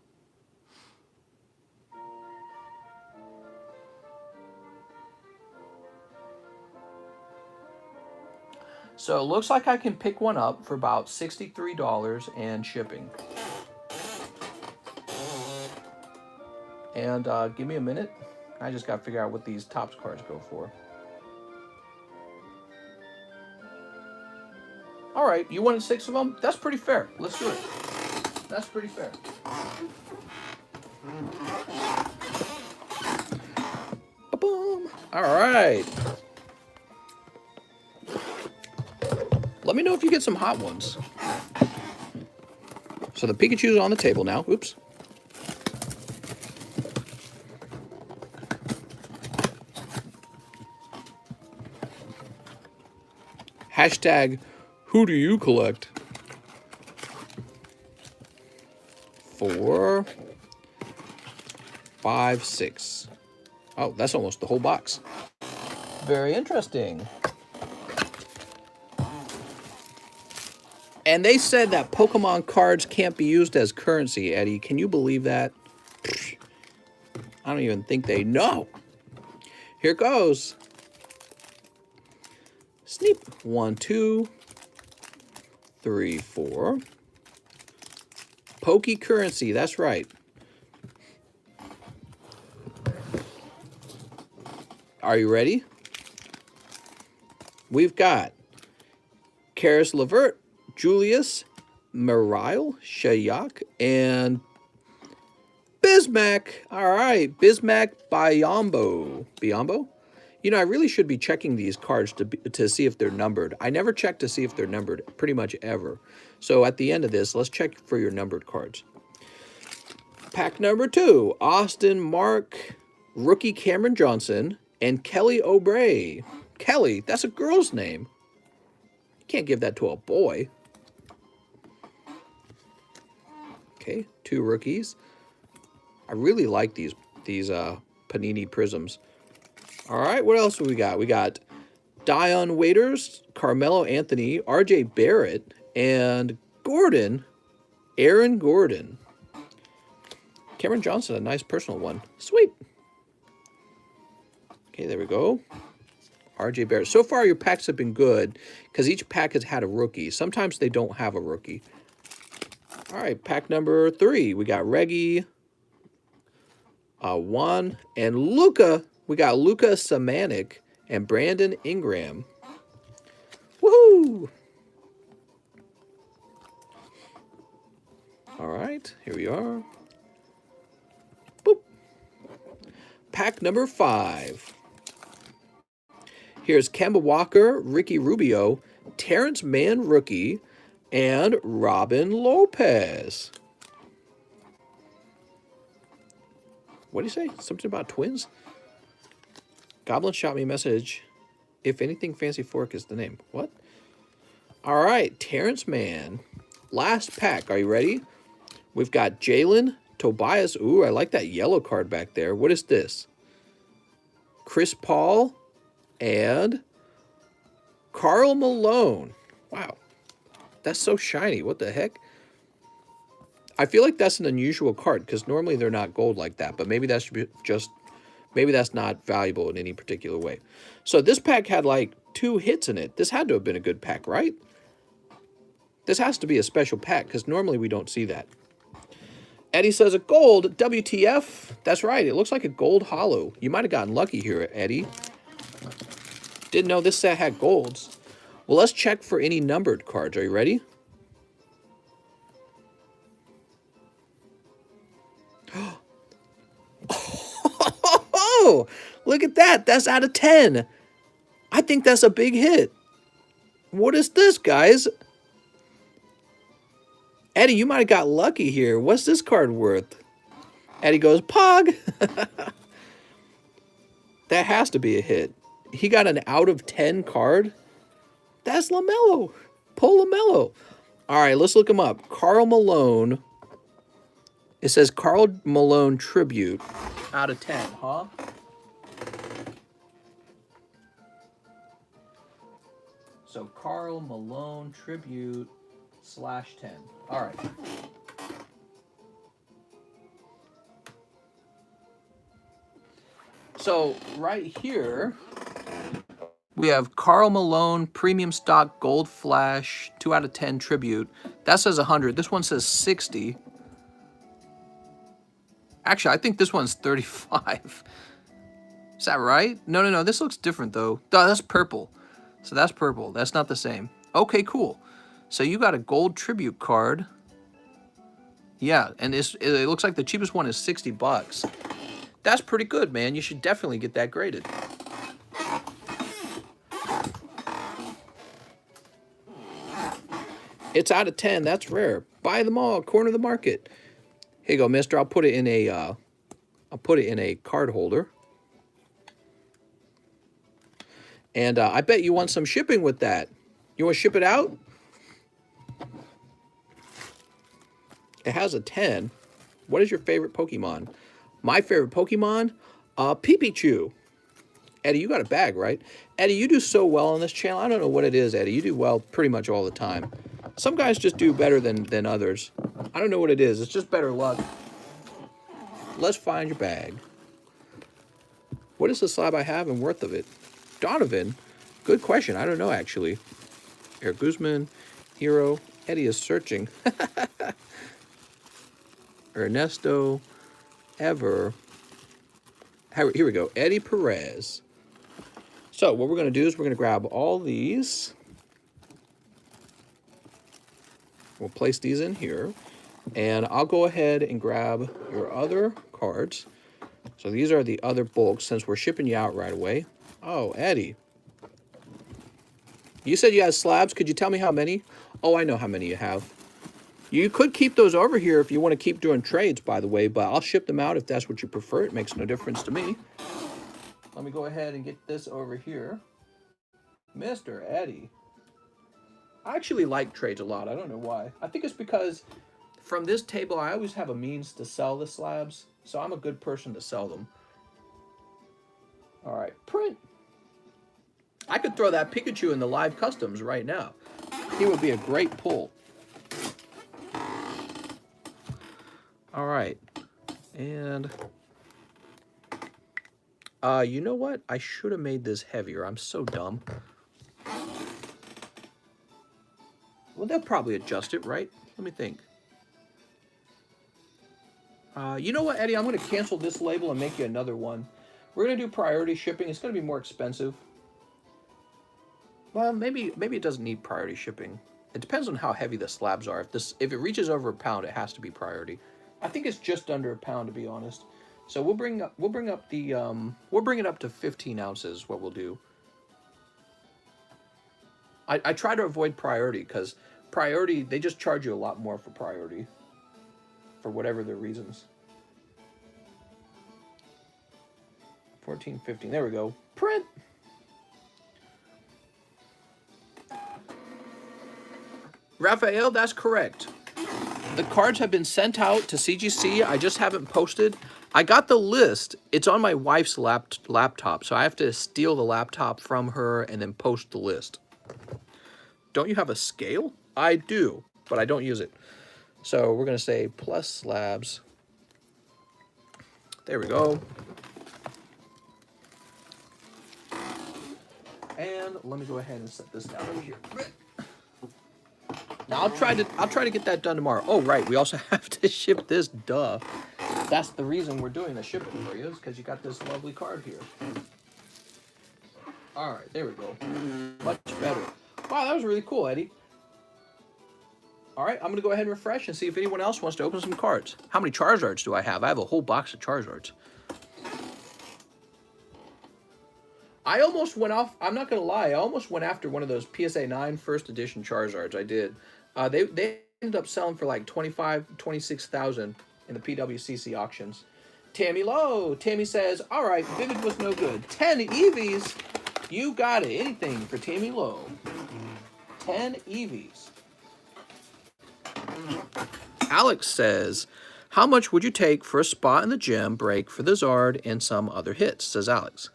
So it looks like I can pick one up for about $63 and shipping. And give me a minute. I just got to figure out what these Topps cards go for. All right, you wanted 6 of them? That's pretty fair. Let's do it. That's pretty fair. Ba-boom. All right. Let me know if you get some hot ones. So the Pikachu's on the table now. Oops. Hashtag, who do you collect? 4, 5, 6. Oh, that's almost the whole box. Very interesting. And they said that Pokemon cards can't be used as currency, Eddie. Can you believe that? I don't even think they know. Here goes. Sneep. 1, 2, 3, 4. Pokey currency, that's right. Are you ready? We've got Karis Levert, Julius, Mirile, Shayak, and Bismack. All right, Bismack Biombo. Biombo? You know, I really should be checking these cards to see if they're numbered. I never check to see if they're numbered, pretty much ever. So at the end of this, let's check for your numbered cards. Pack number 2, Austin Mark, rookie Cameron Johnson, and Kelly Oubre. Kelly, that's a girl's name. You can't give that to a boy. Okay, 2 rookies. I really like these Panini Prisms. All right, what else do we got? We got Dion Waiters, Carmelo Anthony, RJ Barrett, and Gordon, Aaron Gordon. Cameron Johnson, a nice personal one. Sweet. Okay, there we go. RJ Barrett. So far, your packs have been good because each pack has had a rookie. Sometimes they don't have a rookie. All right, pack number 3. We got Reggie, Juan, and Luka. We got Luka Samanik and Brandon Ingram. Woohoo! All right, here we are. Boop. Pack number 5. Here's Kemba Walker, Ricky Rubio, Terrence Mann rookie, and Robin Lopez. What do you say? Something about twins? Goblin shot me a message. If anything, Fancy Fork is the name. What? All right, Terrence Mann. Last pack. Are you ready? We've got Jalen, Tobias. Ooh, I like that yellow card back there. What is this? Chris Paul and Karl Malone. Wow. That's so shiny. What the heck? I feel like that's an unusual card because normally they're not gold like that, but maybe that's just... maybe that's not valuable in any particular way. So this pack had like 2 hits in it. This had to have been a good pack, right? This has to be a special pack because normally we don't see that. Eddie says a gold. WTF? That's right. It looks like a gold hollow. You might have gotten lucky here, Eddie. Didn't know this set had golds. Well, let's check for any numbered cards. Are you ready? Oh, look at that. That's out of 10. I think that's a big hit. What is this, guys? Eddie, you might have got lucky here. What's this card worth? Eddie goes, Pog. That has to be a hit. He got an out of 10 card. That's LaMelo. Pull LaMelo. All right, let's look him up. Karl Malone. It says Karl Malone Tribute. Out of 10, huh? So Karl Malone Tribute /10. All right. So right here, We have Carl Malone, Premium Stock, Gold Flash, 2 out of 10 Tribute. That says 100. This one says 60. Actually, I think this one's 35. Is that right? No, no, no. This looks different, though. Duh, that's purple. So that's purple. That's not the same. Okay, cool. So you got a gold tribute card. Yeah, and it looks like the cheapest one is 60 bucks. That's pretty good, man. You should definitely get that graded. It's out of 10. That's rare. Buy them all. Corner of the market. Here you go, mister. I'll put it in a card holder. And I bet you want some shipping with that. You want to ship it out? It has a 10. What is your favorite Pokemon? My favorite Pokemon? Pikachu. Eddie, you got a bag, right? Eddie, you do so well on this channel. I don't know what it is, Eddie. You do well pretty much all the time. Some guys just do better than others. I don't know what it is. It's just better luck. Let's find your bag. What is the slab I have and worth of it? Donovan? Good question. I don't know, actually. Eric Guzman. Hero. Eddie is searching. Ernesto. Ever. Here we go. Eddie Perez. So what we're going to do is we're going to grab all these. We'll place these in here. And I'll go ahead and grab your other cards. So these are the other bulks since we're shipping you out right away. Oh, Eddie. You said you had slabs. Could you tell me how many? Oh, I know how many you have. You could keep those over here if you want to keep doing trades, by the way, but I'll ship them out if that's what you prefer. It makes no difference to me. Let me go ahead and get this over here. Mr. Eddie. I actually like trades a lot. I don't know why. I think it's because from this table, I always have a means to sell the slabs, so I'm a good person to sell them. All right, print. I could throw that Pikachu in the live customs right now. He would be a great pull. All right, and you know what? I should have made this heavier. I'm so dumb. Well, they'll probably adjust it, right? Let me think. You know what, Eddie? I'm going to cancel this label and make you another one. We're going to do priority shipping. It's going to be more expensive. Well, maybe it doesn't need priority shipping. It depends on how heavy the slabs are. If it reaches over a pound, it has to be priority. I think it's just under a pound, to be honest. So we'll bring it up to 15 ounces. What we'll do. I try to avoid priority because priority, they just charge you a lot more for priority for whatever their reasons. 14, 15. There we go. Print. Raphael, that's correct. The cards have been sent out to CGC. I just haven't posted. I got the list. It's on my wife's laptop, so I have to steal the laptop from her and then post the list. Don't you have a scale? I do, but I don't use it. So we're going to say plus slabs. There we go. And let me go ahead and set this down over here. Now I'll try to get that done tomorrow. Oh, right. We also have to ship this. Duh. That's the reason we're doing the shipping for you, is because you got this lovely card here. All right, there we go. Much better. Wow, that was really cool, Eddie. All right, I'm going to go ahead and refresh and see if anyone else wants to open some cards. How many Charizards do I have? I have a whole box of Charizards. I almost went off, I'm not going to lie, I almost went after one of those PSA 9 first edition Charizards. I did. They ended up selling for like 26,000 in the PWCC auctions. Tammy Lowe. Tammy says, all right, Vivid was no good. 10 Eevees. You got it. Anything for Tammy Lowe. 10 Eevees. Alex says, how much would you take for a spot in the gym break for the Zard and some other hits, says Alex.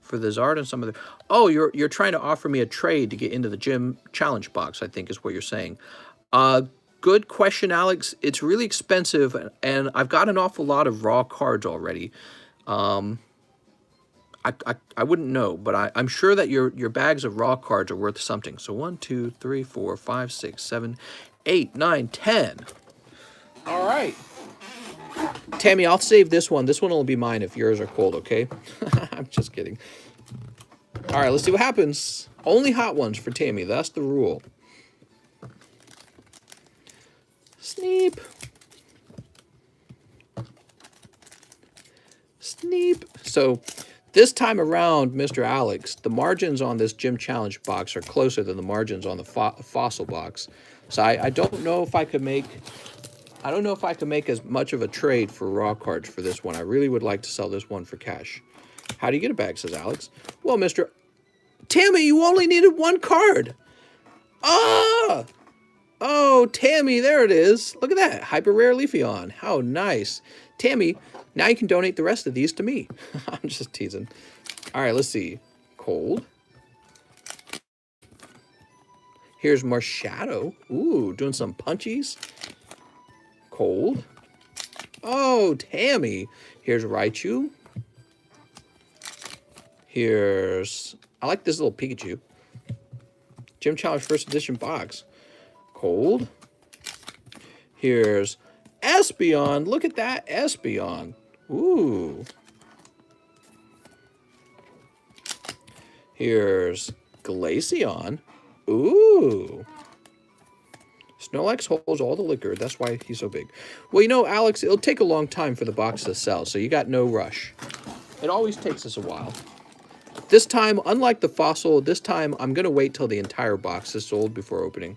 For the Zard and some other... Oh, you're trying to offer me a trade to get into the gym challenge box, I think is what you're saying. Good question, Alex. It's really expensive, and I've got an awful lot of raw cards already. I wouldn't know, but I'm sure that your bags of raw cards are worth something. So 1, 2, 3, 4, 5, 6, 7, 8, 9, 10. All right. Tammy, I'll save this one. This one will be mine if yours are cold, okay? I'm just kidding. All right, let's see what happens. Only hot ones for Tammy. That's the rule. Sneep. Sneep. So this time around, Mr. Alex, the margins on this Gym Challenge box are closer than the margins on the Fossil box. So I don't know if I could make... I don't know if I can make as much of a trade for raw cards for this one. I really would like to sell this one for cash. How do you get a bag, says Alex. Well, Mr. Tammy, you only needed one card. Ah! Oh, Tammy, there it is. Look at that. Hyper Rare Leafeon. How nice. Tammy, now you can donate the rest of these to me. I'm just teasing. All right, let's see. Cold. Here's more Shadow. Ooh, doing some punchies. Cold. Oh, Tammy. Here's Raichu. Here's... I like this little Pikachu. Gym Challenge First Edition box. Cold. Here's Espeon. Look at that Espeon. Ooh. Here's Glaceon. Ooh. Snorlax holds all the liquor. That's why he's so big. Well, you know, Alex, it'll take a long time for the box to sell, so you got no rush. It always takes us a while. This time, unlike the Fossil, this time I'm going to wait till the entire box is sold before opening.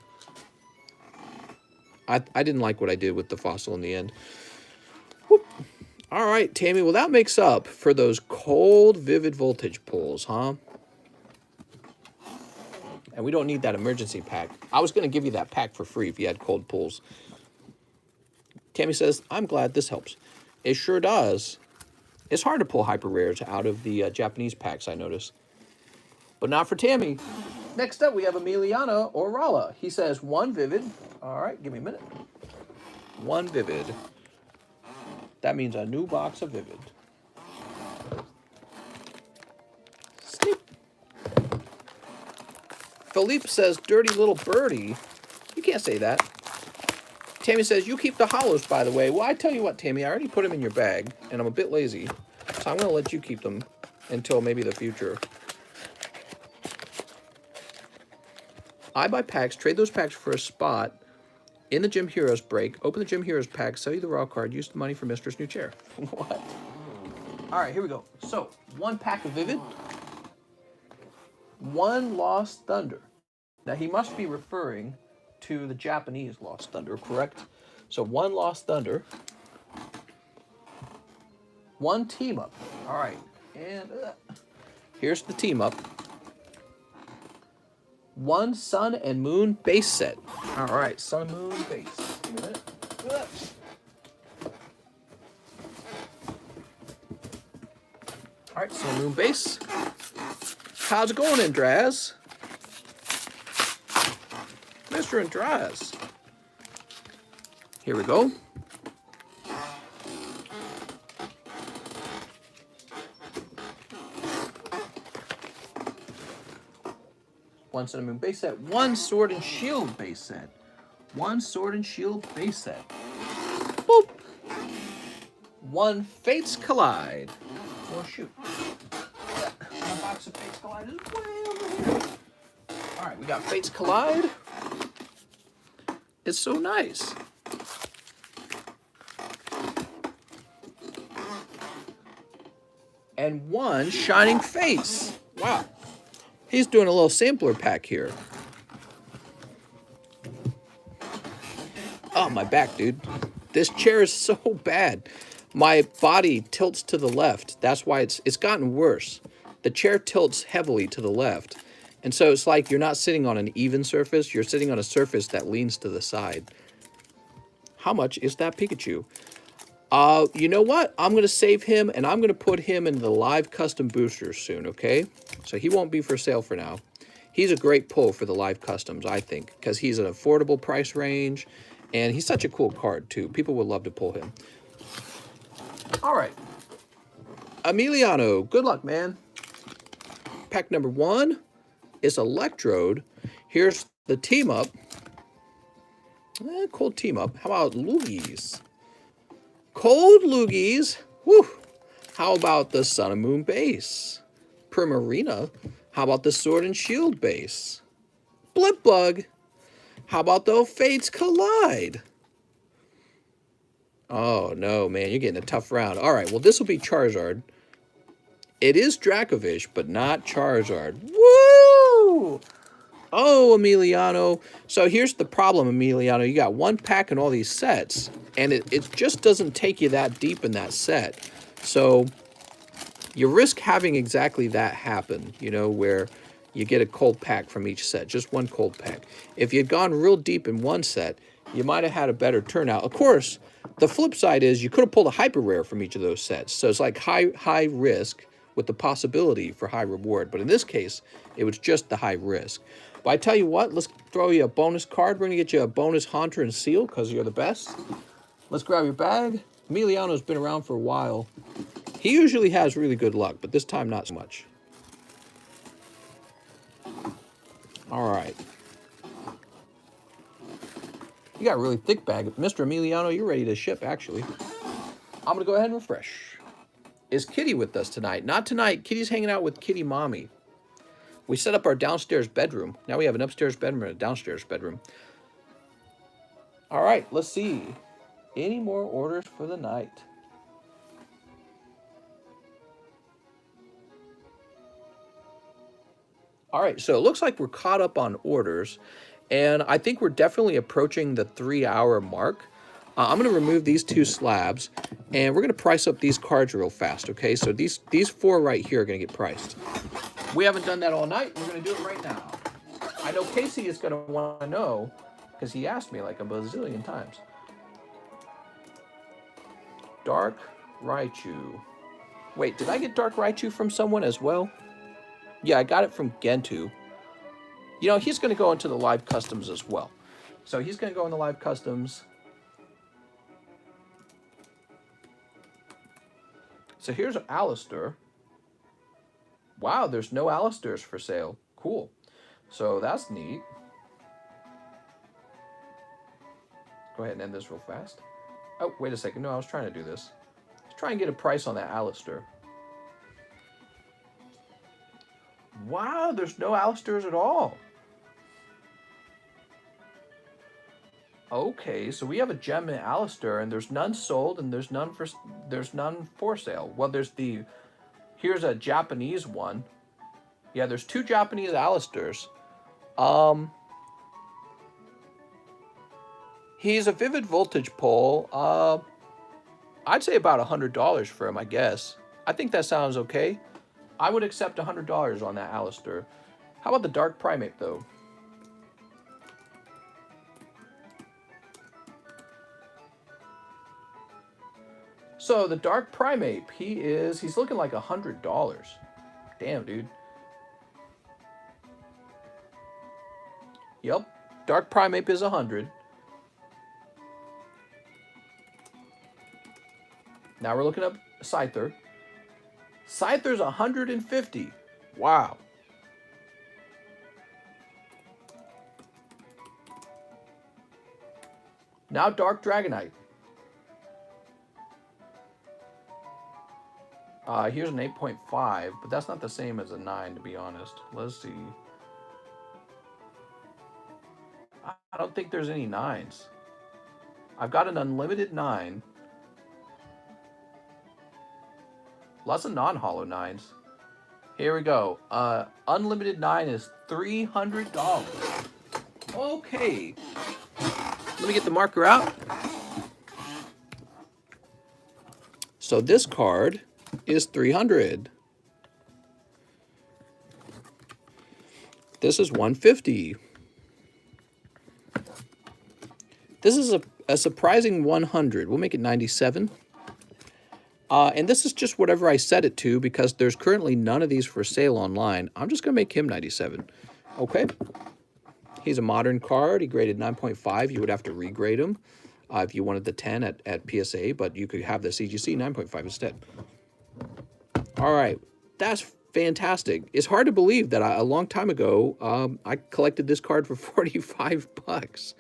I didn't like what I did with the Fossil in the end. Whoop. All right, Tammy. Well, that makes up for those cold, vivid voltage pulls, huh? And we don't need that emergency pack. I was going to give you that pack for free if you had cold pulls. Tammy says, I'm glad this helps. It sure does. It's hard to pull hyper rares out of the Japanese packs, I notice. But not for Tammy. Next up, we have Emiliano or Rala. He says, 1 Vivid. All right, give me a minute. 1 Vivid. That means a new box of Vivid. Snip. Philippe says, dirty little birdie. You can't say that. Tammy says, you keep the hollows, by the way. Well, I tell you what, Tammy, I already put them in your bag, and I'm a bit lazy. So I'm going to let you keep them until maybe the future. I buy packs, trade those packs for a spot in the Gym Heroes break, open the Gym Heroes pack, sell you the raw card, use the money for Mistress New Chair. What? All right, here we go. So, 1 pack of Vivid, 1 Lost Thunder. Now, he must be referring to the Japanese Lost Thunder, correct? So, 1 Lost Thunder, 1 Team Up. All right, and here's the Team Up. 1 Sun and Moon base set. All right, Sun and Moon base. Give me a minute. All right, Sun and Moon base. How's it going, Andraz? Mr. Andraz. Here we go. One Sun and Moon base set, 1 Sword and Shield base set. 1 Sword and Shield base set. Boop. 1 Fates Collide. Oh, shoot. My box of Fates Collide is way over here. All right, we got Fates Collide. It's so nice. And 1 Shining Fates. Wow. He's doing a little sampler pack here. Oh, my back, dude. This chair is so bad. My body tilts to the left. That's why it's gotten worse. The chair tilts heavily to the left. And so it's like you're not sitting on an even surface. You're sitting on a surface that leans to the side. How much is that Pikachu? You know what? I'm going to save him, and I'm going to put him in the live custom boosters soon, okay? So he won't be for sale for now. He's a great pull for the live customs, I think, because he's an affordable price range, and he's such a cool card, too. People would love to pull him. All right. Emiliano, good luck, man. pack number 1 is Electrode. Here's the team up. Cold team up. How about Loogies? Cold Loogies. Woo. How about the Sun and Moon base? Primarina. How about the Sword and Shield base? Blip Bug. How about the Fates Collide? Oh, no, man. You're getting a tough round. All right, well, this will be Charizard. It is Dracovish, but not Charizard. Woo! Oh, Emiliano. So here's the problem, Emiliano. You got 1 pack in all these sets, and it just doesn't take you that deep in that set. So you risk having exactly that happen, you know, where you get a cold pack from each set, just 1 cold pack. If you'd gone real deep in 1 set, you might have had a better turnout. Of course, the flip side is you could have pulled a hyper rare from each of those sets. So it's like high risk with the possibility for high reward. But in this case, it was just the high risk. But I tell you what, let's throw you a bonus card. We're going to get you a bonus Haunter and Seal because you're the best. Let's grab your bag. Emiliano's been around for a while. He usually has really good luck, but this time not so much. All right. You got a really thick bag. Mr. Emiliano, you're ready to ship, actually. I'm going to go ahead and refresh. Is Kitty with us tonight? Not tonight. Kitty's hanging out with Kitty Mommy. We set up our downstairs bedroom. Now we have an upstairs bedroom and a downstairs bedroom. All right, let's see. Any more orders for the night? All right, so it looks like we're caught up on orders, and I think we're definitely approaching the 3-hour mark. I'm going to remove these 2 slabs, and we're going to price up these cards real fast, okay? So these 4 right here are going to get priced. We haven't done that all night. We're going to do it right now. I know Casey is going to want to know, because he asked me like a bazillion times. Dark Raichu. Wait, did I get Dark Raichu from someone as well? Yeah, I got it from Gentu. You know, he's going to go into the live customs as well. So he's going to go in the live customs. So here's Alistair. Wow, there's no Alistairs for sale. Cool. So that's neat. Go ahead and end this real fast. Oh, wait a second. No, I was trying to do this. Let's try and get a price on that Alistair. Wow, there's no Alistairs at all. Okay, so we have a gem in Alistair, and there's none sold, and there's none for sale. Well, here's a Japanese one. Yeah, there's 2 Japanese Alistairs. He's a Vivid Voltage pole. I'd say about $100 for him, I guess. I think that sounds okay. I would accept $100 on that Alistair. How about the Dark Primate, though? So the Dark Primate, he's looking like $100. Damn, dude. Yep, Dark Primate is 100. Now we're looking up Scyther. Scyther's 150. Wow. Now Dark Dragonite. Here's an 8.5, but that's not the same as a 9, to be honest. Let's see. I don't think there's any 9s. I've got an unlimited 9. Lots of non-hollow 9s. Here we go. Unlimited 9 is $300. Okay. Let me get the marker out. So this card is $300. This is $150. This is a surprising $100. We'll make it $97. And this is just whatever I set it to because there's currently none of these for sale online. I'm just going to make him $97. Okay. He's a modern card. He graded 9.5. You would have to regrade him if you wanted the 10 at PSA, but you could have the CGC 9.5 instead. All right. That's fantastic. It's hard to believe that a long time ago, I collected this card for 45 bucks.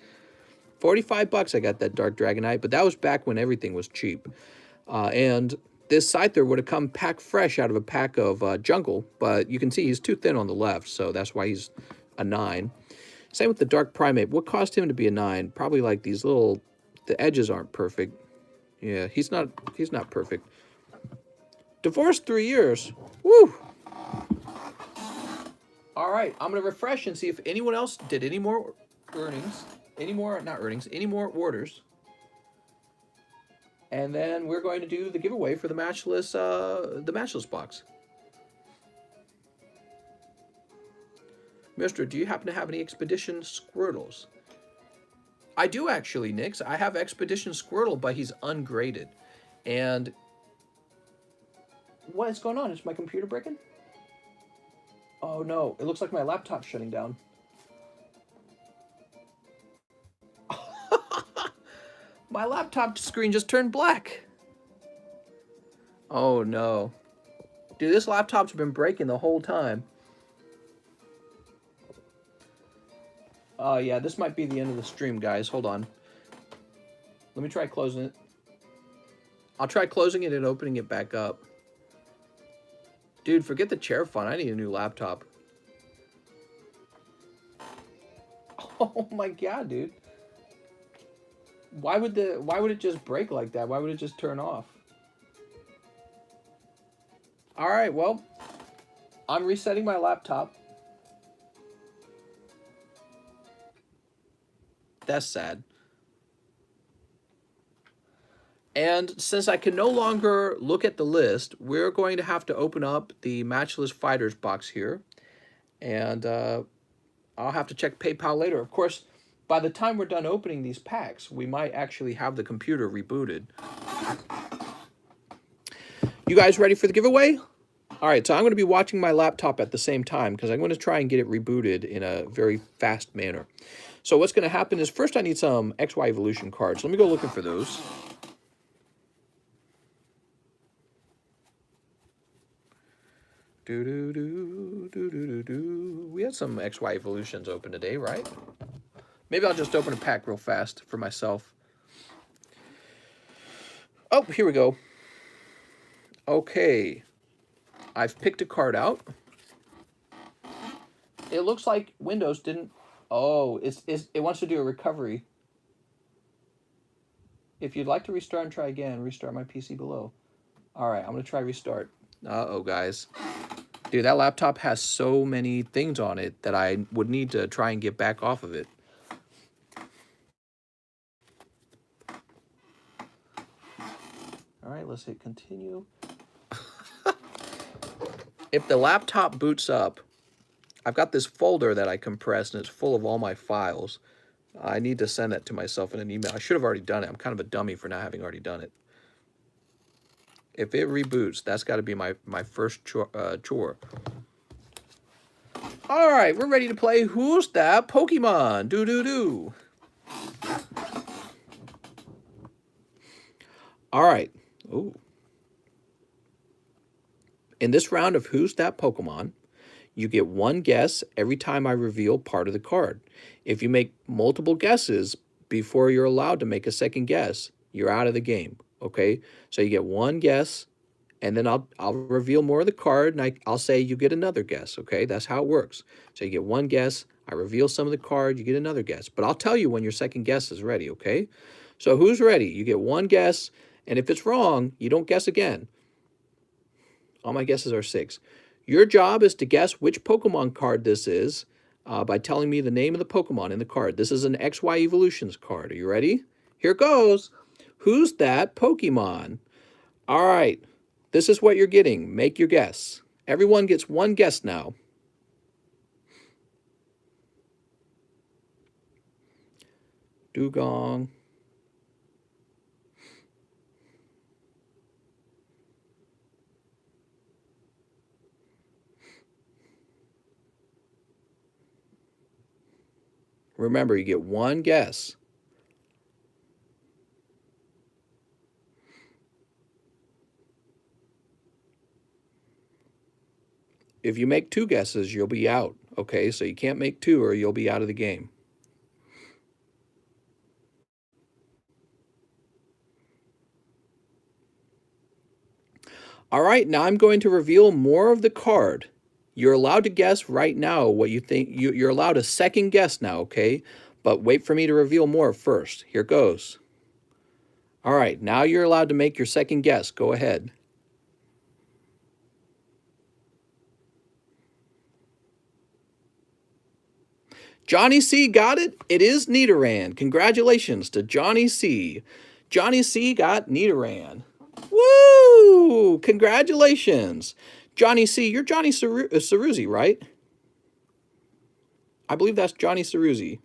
45 bucks I got that Dark Dragonite, but that was back when everything was cheap. And this Scyther would have come packed fresh out of a pack of Jungle, but you can see he's too thin on the left, so that's why he's a 9. Same with the Dark Primate. What caused him to be a 9? Probably like these little, the edges aren't perfect. Yeah, he's not perfect. Divorced 3 years. Woo! All right, I'm going to refresh and see if anyone else did any more earnings. Any more orders. And then we're going to do the giveaway for the Matchless box. Mister, do you happen to have any Expedition Squirtles? I do actually, Nix. I have Expedition Squirtle, but he's ungraded. And what is going on? Is my computer breaking? Oh no, it looks like my laptop's shutting down. My laptop screen just turned black. Oh no. Dude, this laptop's been breaking the whole time. Yeah, this might be the end of the stream, guys. Hold on. Let me try closing it. I'll try closing it and opening it back up. Dude, forget the chair fun. I need a new laptop. Oh my god, dude. Why would it just break like that? Why would it just turn off? All right, well, I'm resetting my laptop. That's sad. And since I can no longer look at the list, we're going to have to open up the Matchless Fighters box here. And I'll have to check PayPal later. Of course, by the time we're done opening these packs, we might actually have the computer rebooted. You guys ready for the giveaway? All right, so I'm going to be watching my laptop at the same time because I'm going to try and get it rebooted in a very fast manner. So what's going to happen is first I need some XY Evolution cards. Let me go looking for those. We had some XY Evolutions open today, right? Maybe I'll just open a pack real fast for myself. Oh, here we go. Okay. I've picked a card out. It looks like Windows didn't... Oh, it wants to do a recovery. If you'd like to restart and try again, restart my PC below. All right, I'm going to try restart. Uh-oh, guys. Dude, that laptop has so many things on it that I would need to try and get back off of it. All right, let's hit continue. If the laptop boots up, I've got this folder that I compressed, and it's full of all my files. I need to send that to myself in an email. I should have already done it. I'm kind of a dummy for not having already done it. If it reboots, that's got to be my first chore. All right, we're ready to play Who's That Pokemon? Do. All right. Ooh. In this round of Who's That Pokemon, you get one guess every time I reveal part of the card. If you make multiple guesses before you're allowed to make a second guess, you're out of the game, okay? So you get one guess, and then I'll reveal more of the card, and I'll say you get another guess, okay? That's how it works. So you get one guess, I reveal some of the card, you get another guess. But I'll tell you when your second guess is ready, okay? So who's ready? You get one guess, and if it's wrong, you don't guess again. All my guesses are 6. Your job is to guess which Pokemon card this is by telling me the name of the Pokemon in the card. This is an XY Evolutions card. Are you ready? Here goes. Who's that Pokemon? All right. This is what you're getting. Make your guess. Everyone gets one guess now. Dugong. Remember, you get one guess. if you make 2 guesses, you'll be out. Okay, so you can't make 2 or you'll be out of the game. All right, now I'm going to reveal more of the card. You're allowed to guess right now what you think. You're allowed a second guess now, okay? But wait for me to reveal more first. Here goes. All right, now you're allowed to make your second guess. Go ahead. Johnny C got it. It is Nidoran. Congratulations to Johnny C. Johnny C got Nidoran. Woo! Congratulations. Johnny C, you're Johnny Ceruzzi, right? I believe that's Johnny Ceruzzi.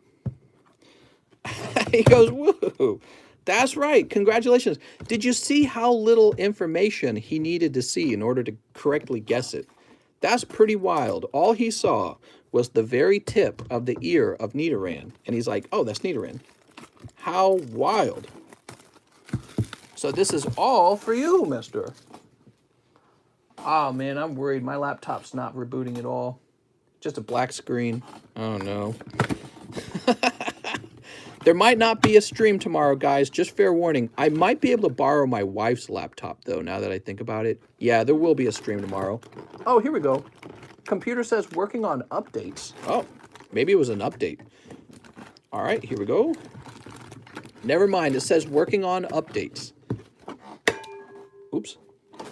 He goes, woo! That's right. Congratulations. Did you see how little information he needed to see in order to correctly guess it? That's pretty wild. All he saw was the very tip of the ear of Nidoran. And he's like, oh, that's Nidoran. How wild. So this is all for you, mister. Oh, man, I'm worried. My laptop's not rebooting at all. Just a black screen. Oh, no. There might not be a stream tomorrow, guys. Just fair warning. I might be able to borrow my wife's laptop, though, now that I think about it. Yeah, there will be a stream tomorrow. Oh, here we go. Computer says working on updates. Oh, maybe it was an update. All right, here we go. Never mind. It says working on updates. Oops.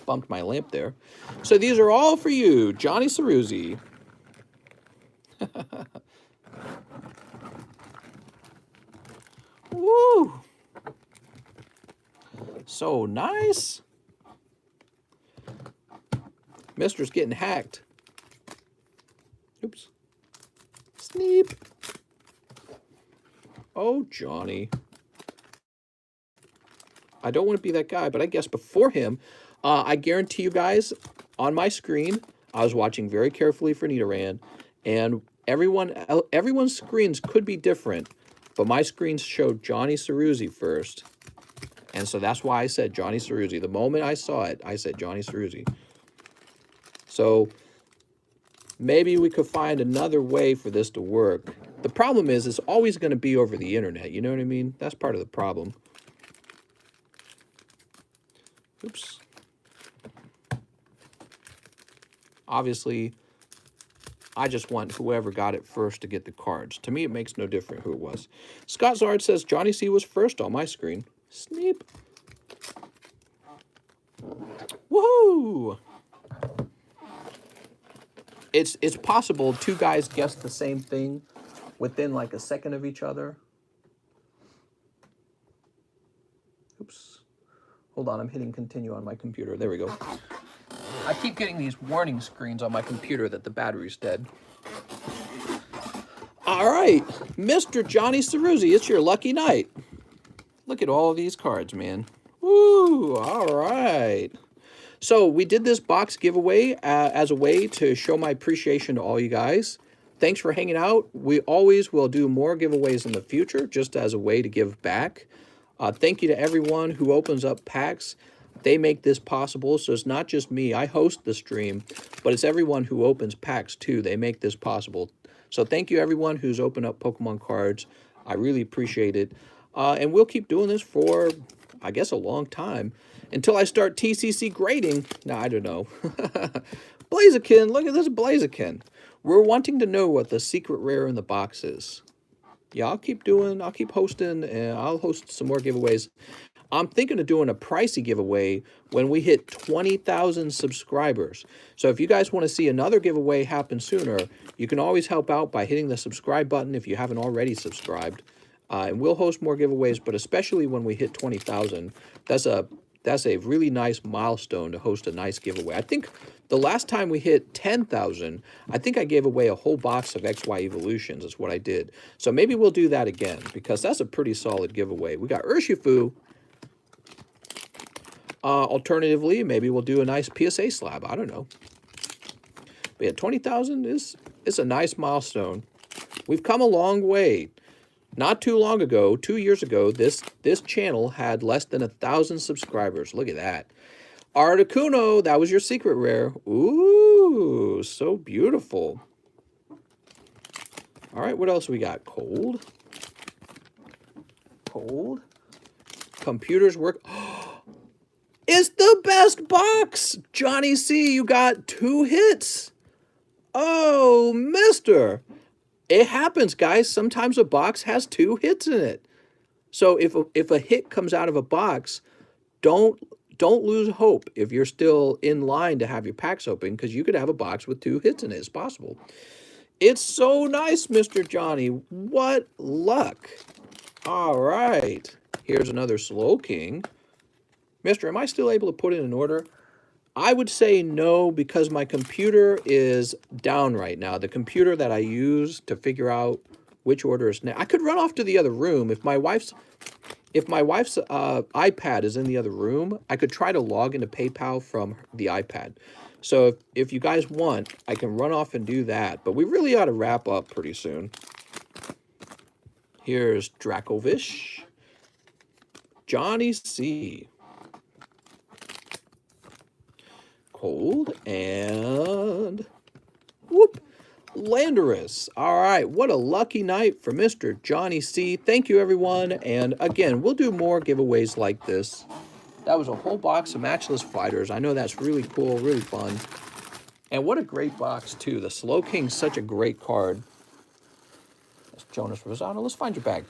Bumped my lamp there. So these are all for you, Johnny Ceruzzi. Woo! So nice. Mister's getting hacked. Oops. Sneep. Oh, Johnny. I don't want to be that guy, but I guess before him, I guarantee you guys, on my screen, I was watching very carefully for Nidoran, and everyone's screens could be different, but my screens showed Johnny Ceruzzi first, and so that's why I said Johnny Ceruzzi. The moment I saw it, I said Johnny Ceruzzi. So maybe we could find another way for this to work. The problem is it's always going to be over the internet, you know what I mean? That's part of the problem. Oops. Obviously, I just want whoever got it first to get the cards. To me, it makes no difference who it was. Scott Zard says Johnny C was first on my screen. Sneep. Woohoo! It's possible 2 guys guessed the same thing within like a second of each other. Oops. Hold on, I'm hitting continue on my computer. There we go. I keep getting these warning screens on my computer that the battery's dead. All right, Mr. Johnny Ceruzzi, it's your lucky night. Look at all of these cards, man. Woo, all right. So we did this box giveaway as a way to show my appreciation to all you guys. Thanks for hanging out. We always will do more giveaways in the future, just as a way to give back. Thank you to everyone who opens up packs. They make this possible, so it's not just me. I host the stream, but it's everyone who opens packs too. They make this possible. So thank you everyone who's opened up Pokemon cards. I really appreciate it. And we'll keep doing this for, I guess, a long time. Until I start TCC grading. No, I don't know. Blaziken, look at this Blaziken. We're wanting to know what the secret rare in the box is. Yeah, I'll keep hosting, and I'll host some more giveaways. I'm thinking of doing a pricey giveaway when we hit 20,000 subscribers. So if you guys want to see another giveaway happen sooner, you can always help out by hitting the subscribe button if you haven't already subscribed. And we'll host more giveaways, but especially when we hit 20,000, that's a really nice milestone to host a nice giveaway. I think the last time we hit 10,000, I think I gave away a whole box of XY Evolutions is what I did. So maybe we'll do that again because that's a pretty solid giveaway. We got Urshifu. Alternatively, maybe we'll do a nice PSA slab. I don't know. But yeah, 20,000 is a nice milestone. We've come a long way. Not too long ago, 2 years ago, this channel had less than 1,000 subscribers. Look at that. Articuno, that was your secret rare. Ooh. Ooh, so beautiful. All right, what else we got? Cold. Cold. Computers work. It's the best box! Johnny C, you got 2 hits. Oh, mister. It happens, guys. Sometimes a box has 2 hits in it. So if a hit comes out of a box, don't lose hope if you're still in line to have your packs open, because you could have a box with 2 hits in it. It's possible. It's so nice, Mr. Johnny. What luck. All right. Here's another Slow King. Mister, am I still able to put in an order? I would say no, because my computer is down right now. The computer that I use to figure out which order is next. I could run off to the other room. If my wife's iPad is in the other room, I could try to log into PayPal from the iPad. So if you guys want, I can run off and do that. But we really ought to wrap up pretty soon. Here's Dracovish. Johnny C. Cold and whoop, Landorus. All right, what a lucky night for Mr. Johnny C. Thank you, everyone. And again, we'll do more giveaways like this. That was a whole box of Matchless Fighters. I know that's really cool, really fun. And what a great box, too. The Slow King's such a great card. That's Jonas Rosado. Let's find your bag.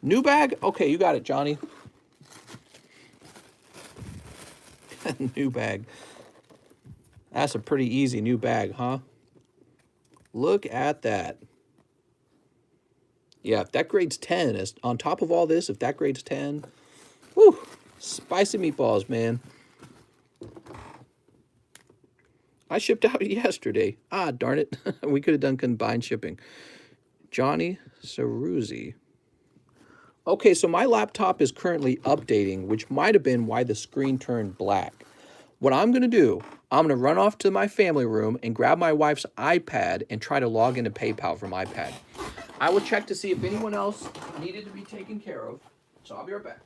New bag? Okay, you got it, Johnny. New bag. That's a pretty easy new bag, huh? Look at that. Yeah, if that grades 10, is on top of all this, if that grades 10, whew, spicy meatballs, man. I shipped out yesterday. Ah, darn it. We could have done combined shipping. Johnny Ceruzzi. Okay, so my laptop is currently updating, which might have been why the screen turned black. What I'm going to do, I'm going to run off to my family room and grab my wife's iPad and try to log into PayPal from iPad. I will check to see if anyone else needed to be taken care of, so I'll be right back.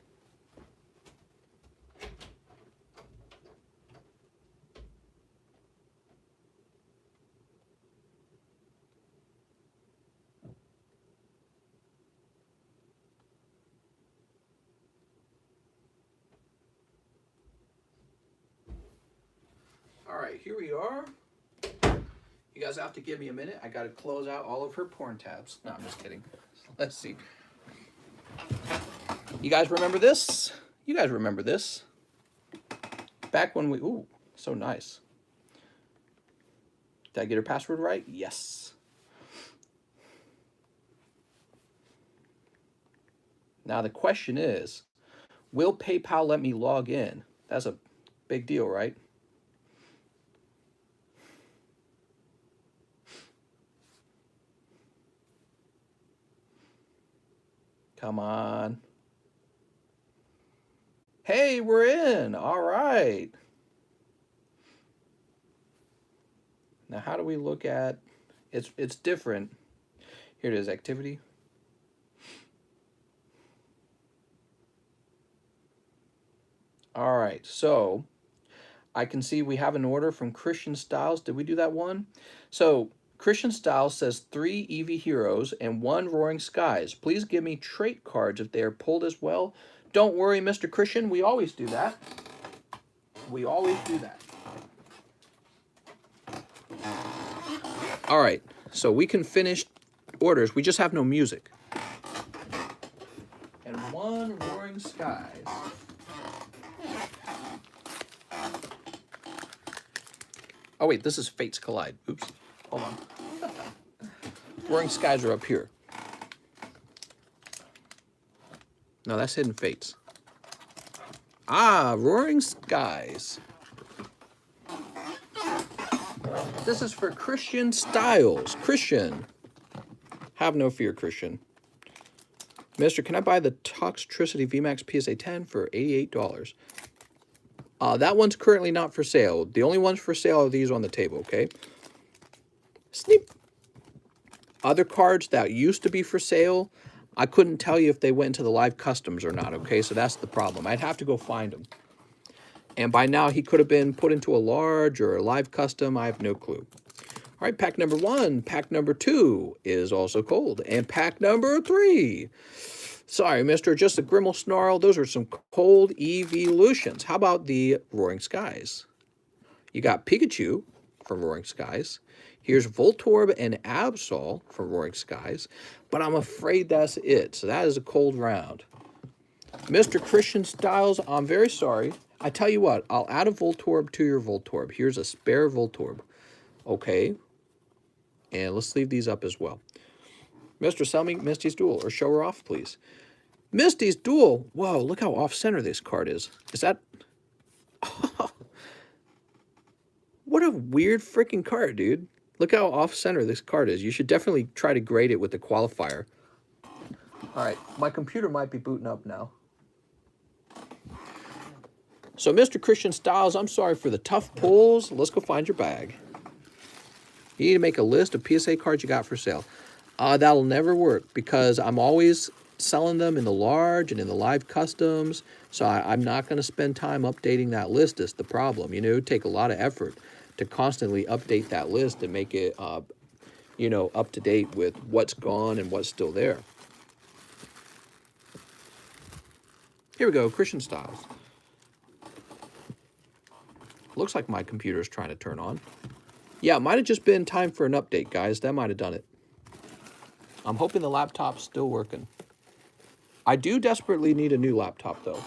All right, here we are. You guys have to give me a minute. I got to close out all of her porn tabs. No, I'm just kidding. Let's see. You guys remember this? You guys remember this? Back when we... Ooh, so nice. Did I get her password right? Yes. Now the question is, will PayPal let me log in? That's a big deal, right? Come on. Hey, we're in. All right. Now, how do we look at... It's different. Here it is, activity. All right, so I can see we have an order from Christian Styles. Did we do that one? So Christian Styles says 3 Eevee Heroes and 1 Roaring Skies. Please give me trait cards if they are pulled as well. Don't worry, Mr. Christian. We always do that. We always do that. All right, so we can finish orders. We just have no music. And 1 Roaring Skies. Oh, wait, this is Fates Collide. Oops. Hold on. Roaring Skies are up here. No, that's Hidden Fates. Ah, Roaring Skies. This is for Christian Styles. Christian. Have no fear, Christian. Mister, can I buy the Toxtricity VMAX PSA 10 for $88? That one's currently not for sale. The only ones for sale are these on the table, okay? Sneap. Other cards that used to be for sale, I couldn't tell you if they went into the live customs or not, okay? So that's the problem. I'd have to go find them. And by now, he could have been put into a large or a live custom. I have no clue. All right, pack number 1. Pack number 2 is also cold. And pack number 3. Sorry, mister, just a Grimmel Snarl. Those are some cold evolutions. How about the Roaring Skies? You got Pikachu from Roaring Skies. Here's Voltorb and Absol from Roaring Skies. But I'm afraid that's it. So that is a cold round. Mr. Christian Styles, I'm very sorry. I tell you what, I'll add a Voltorb to your Voltorb. Here's a spare Voltorb. Okay. And let's leave these up as well. Mr. Sell me Misty's Duel, or show her off, please. Misty's Duel. Whoa, look how off-center this card is. Is that... Oh, what a weird freaking card, dude. Look how off-center this card is. You should definitely try to grade it with the qualifier. All right, my computer might be booting up now. So, Mr. Christian Styles, I'm sorry for the tough pulls. Let's go find your bag. You need to make a list of PSA cards you got for sale. That'll never work because I'm always selling them in the large and in the live customs. So I'm not going to spend time updating that list. Is the problem. You know, it would take a lot of effort to constantly update that list and make it, you know, up to date with what's gone and what's still there. Here we go, Christian Styles. Looks like my computer's trying to turn on. Yeah, it might have just been time for an update, guys. That might have done it. I'm hoping the laptop's still working. I do desperately need a new laptop, though.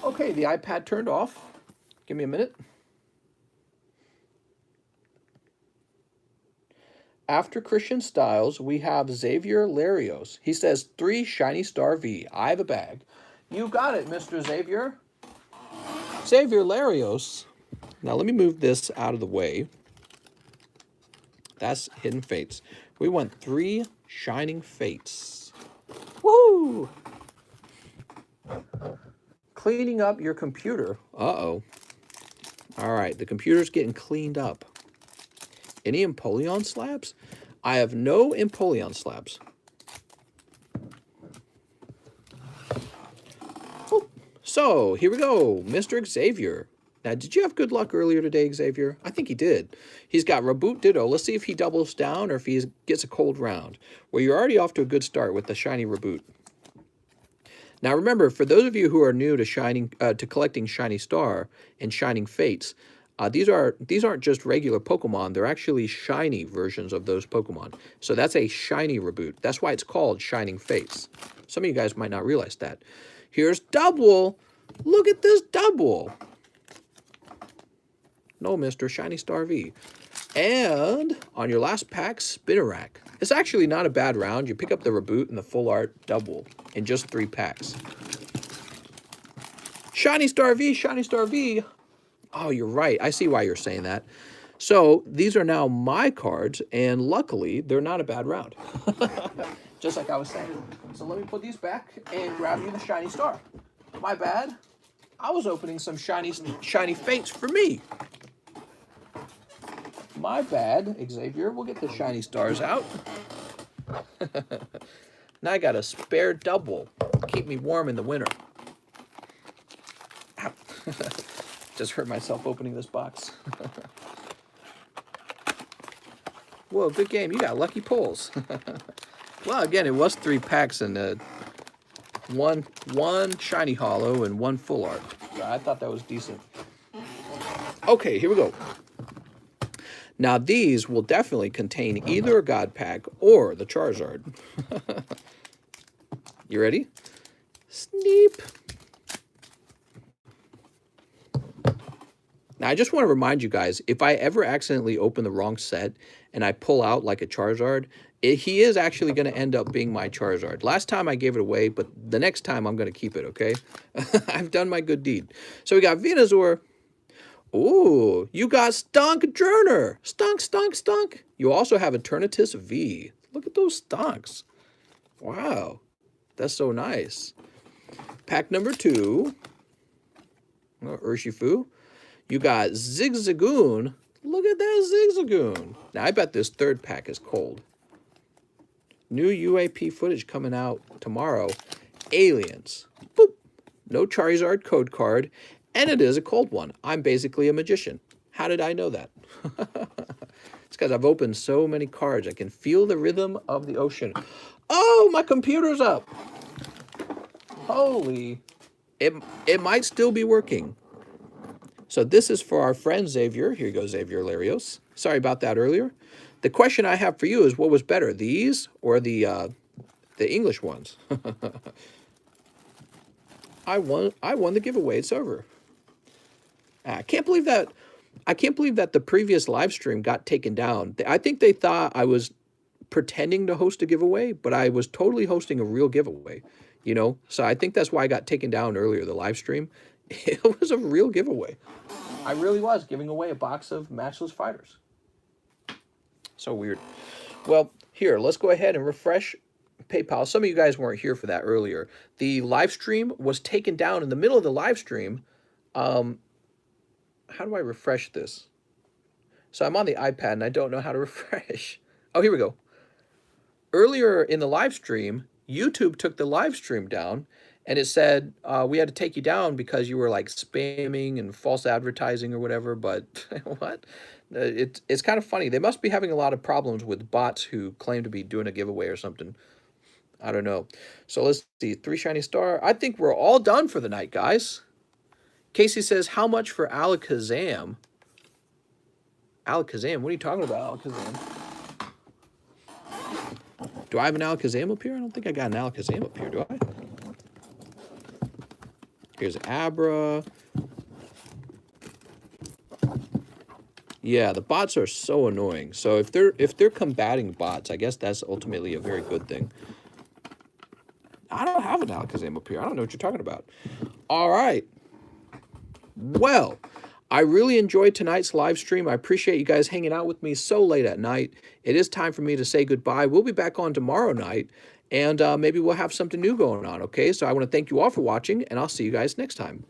Okay, the iPad turned off. Give me a minute. After Christian Styles, we have Xavier Larios. He says, 3 Shiny Star V. I have a bag. You got it, Mr. Xavier. Xavier Larios. Now, let me move this out of the way. That's Hidden Fates. We want 3 Shining Fates. Woo! Cleaning up your computer. Uh-oh. All right, the computer's getting cleaned up. Any Empoleon slabs? I have no Empoleon slabs. Oh, so, here we go. Mr. Xavier. Now, did you have good luck earlier today, Xavier? I think he did. He's got Reboot Ditto. Let's see if he doubles down or if he gets a cold round. Well, you're already off to a good start with the Shiny Reboot. Now, remember, for those of you who are new to collecting Shiny Star and Shining Fates, these aren't just regular Pokemon. They're actually shiny versions of those Pokemon. So that's a Shiny Reboot. That's why it's called Shining Fates. Some of you guys might not realize that. Here's Double. Look at this Double. No, Mr. Shiny Star V. And on your last pack, Spinnerack. It's actually not a bad round. You pick up the Reboot and the Full Art Double in just 3 packs. Shiny Star V, Shiny Star V. Oh, you're right. I see why you're saying that. So these are now my cards, and luckily, they're not a bad round. Just like I was saying. So let me put these back and grab you the Shiny Star. My bad. I was opening some shiny Fates for me. My bad, Xavier. We'll get the Shiny Stars out. Now I got a spare Double. Keep me warm in the winter. Ow. Just hurt myself opening this box. Whoa, good game. You got lucky pulls. Well, again, it was 3 packs and one Shiny Hollow and 1 Full Art. I thought that was decent. Okay, here we go. Now, these will definitely contain either a God Pack or the Charizard. You ready? Sneep. Now, I just want to remind you guys, if I ever accidentally open the wrong set and I pull out like a Charizard, he is actually going to end up being my Charizard. Last time I gave it away, but the next time I'm going to keep it, okay? I've done my good deed. So we got Venusaur. Ooh, you got Stunk Journer. Stunk, stunk, stunk. You also have Eternatus V. Look at those stonks. Wow, that's so nice. Pack number 2. Urshifu. You got Zigzagoon. Look at that Zigzagoon. Now, I bet this 3rd pack is cold. New UAP footage coming out tomorrow. Aliens. Boop. No Charizard code card. And it is a cold one. I'm basically a magician. How did I know that? It's because I've opened so many cards. I can feel the rhythm of the ocean. Oh, my computer's up. Holy. It might still be working. So this is for our friend Xavier. Here you go, Xavier Larios. Sorry about that earlier. The question I have for you is, what was better, these or the English ones? I won the giveaway. It's over. I can't believe that. I can't believe that the previous live stream got taken down. I think they thought I was pretending to host a giveaway, but I was totally hosting a real giveaway, you know? So I think that's why I got taken down earlier, the live stream. It was a real giveaway. I really was giving away a box of Matchless fighters. So weird. Well, here, let's go ahead and refresh PayPal. Some of you guys weren't here for that earlier. The live stream was taken down in the middle of the live stream. How do I refresh this? So I'm on the iPad and I don't know how to refresh. Oh, here we go. Earlier in the live stream, YouTube took the live stream down and it said we had to take you down because you were like spamming and false advertising or whatever. But what? It's kind of funny. They must be having a lot of problems with bots who claim to be doing a giveaway or something. I don't know. So let's see. 3 shiny star. I think we're all done for the night, guys. Casey says, how much for Alakazam? Alakazam? What are you talking about, Alakazam? Do I have an Alakazam up here? I don't think I got an Alakazam up here, do I? Here's Abra. Yeah, the bots are so annoying. So if they're combating bots, I guess that's ultimately a very good thing. I don't have an Alakazam up here. I don't know what you're talking about. All right. Well, I really enjoyed tonight's live stream. I appreciate you guys hanging out with me so late at night. It is time for me to say goodbye. We'll be back on tomorrow night, and maybe we'll have something new going on, okay? So I want to thank you all for watching, and I'll see you guys next time.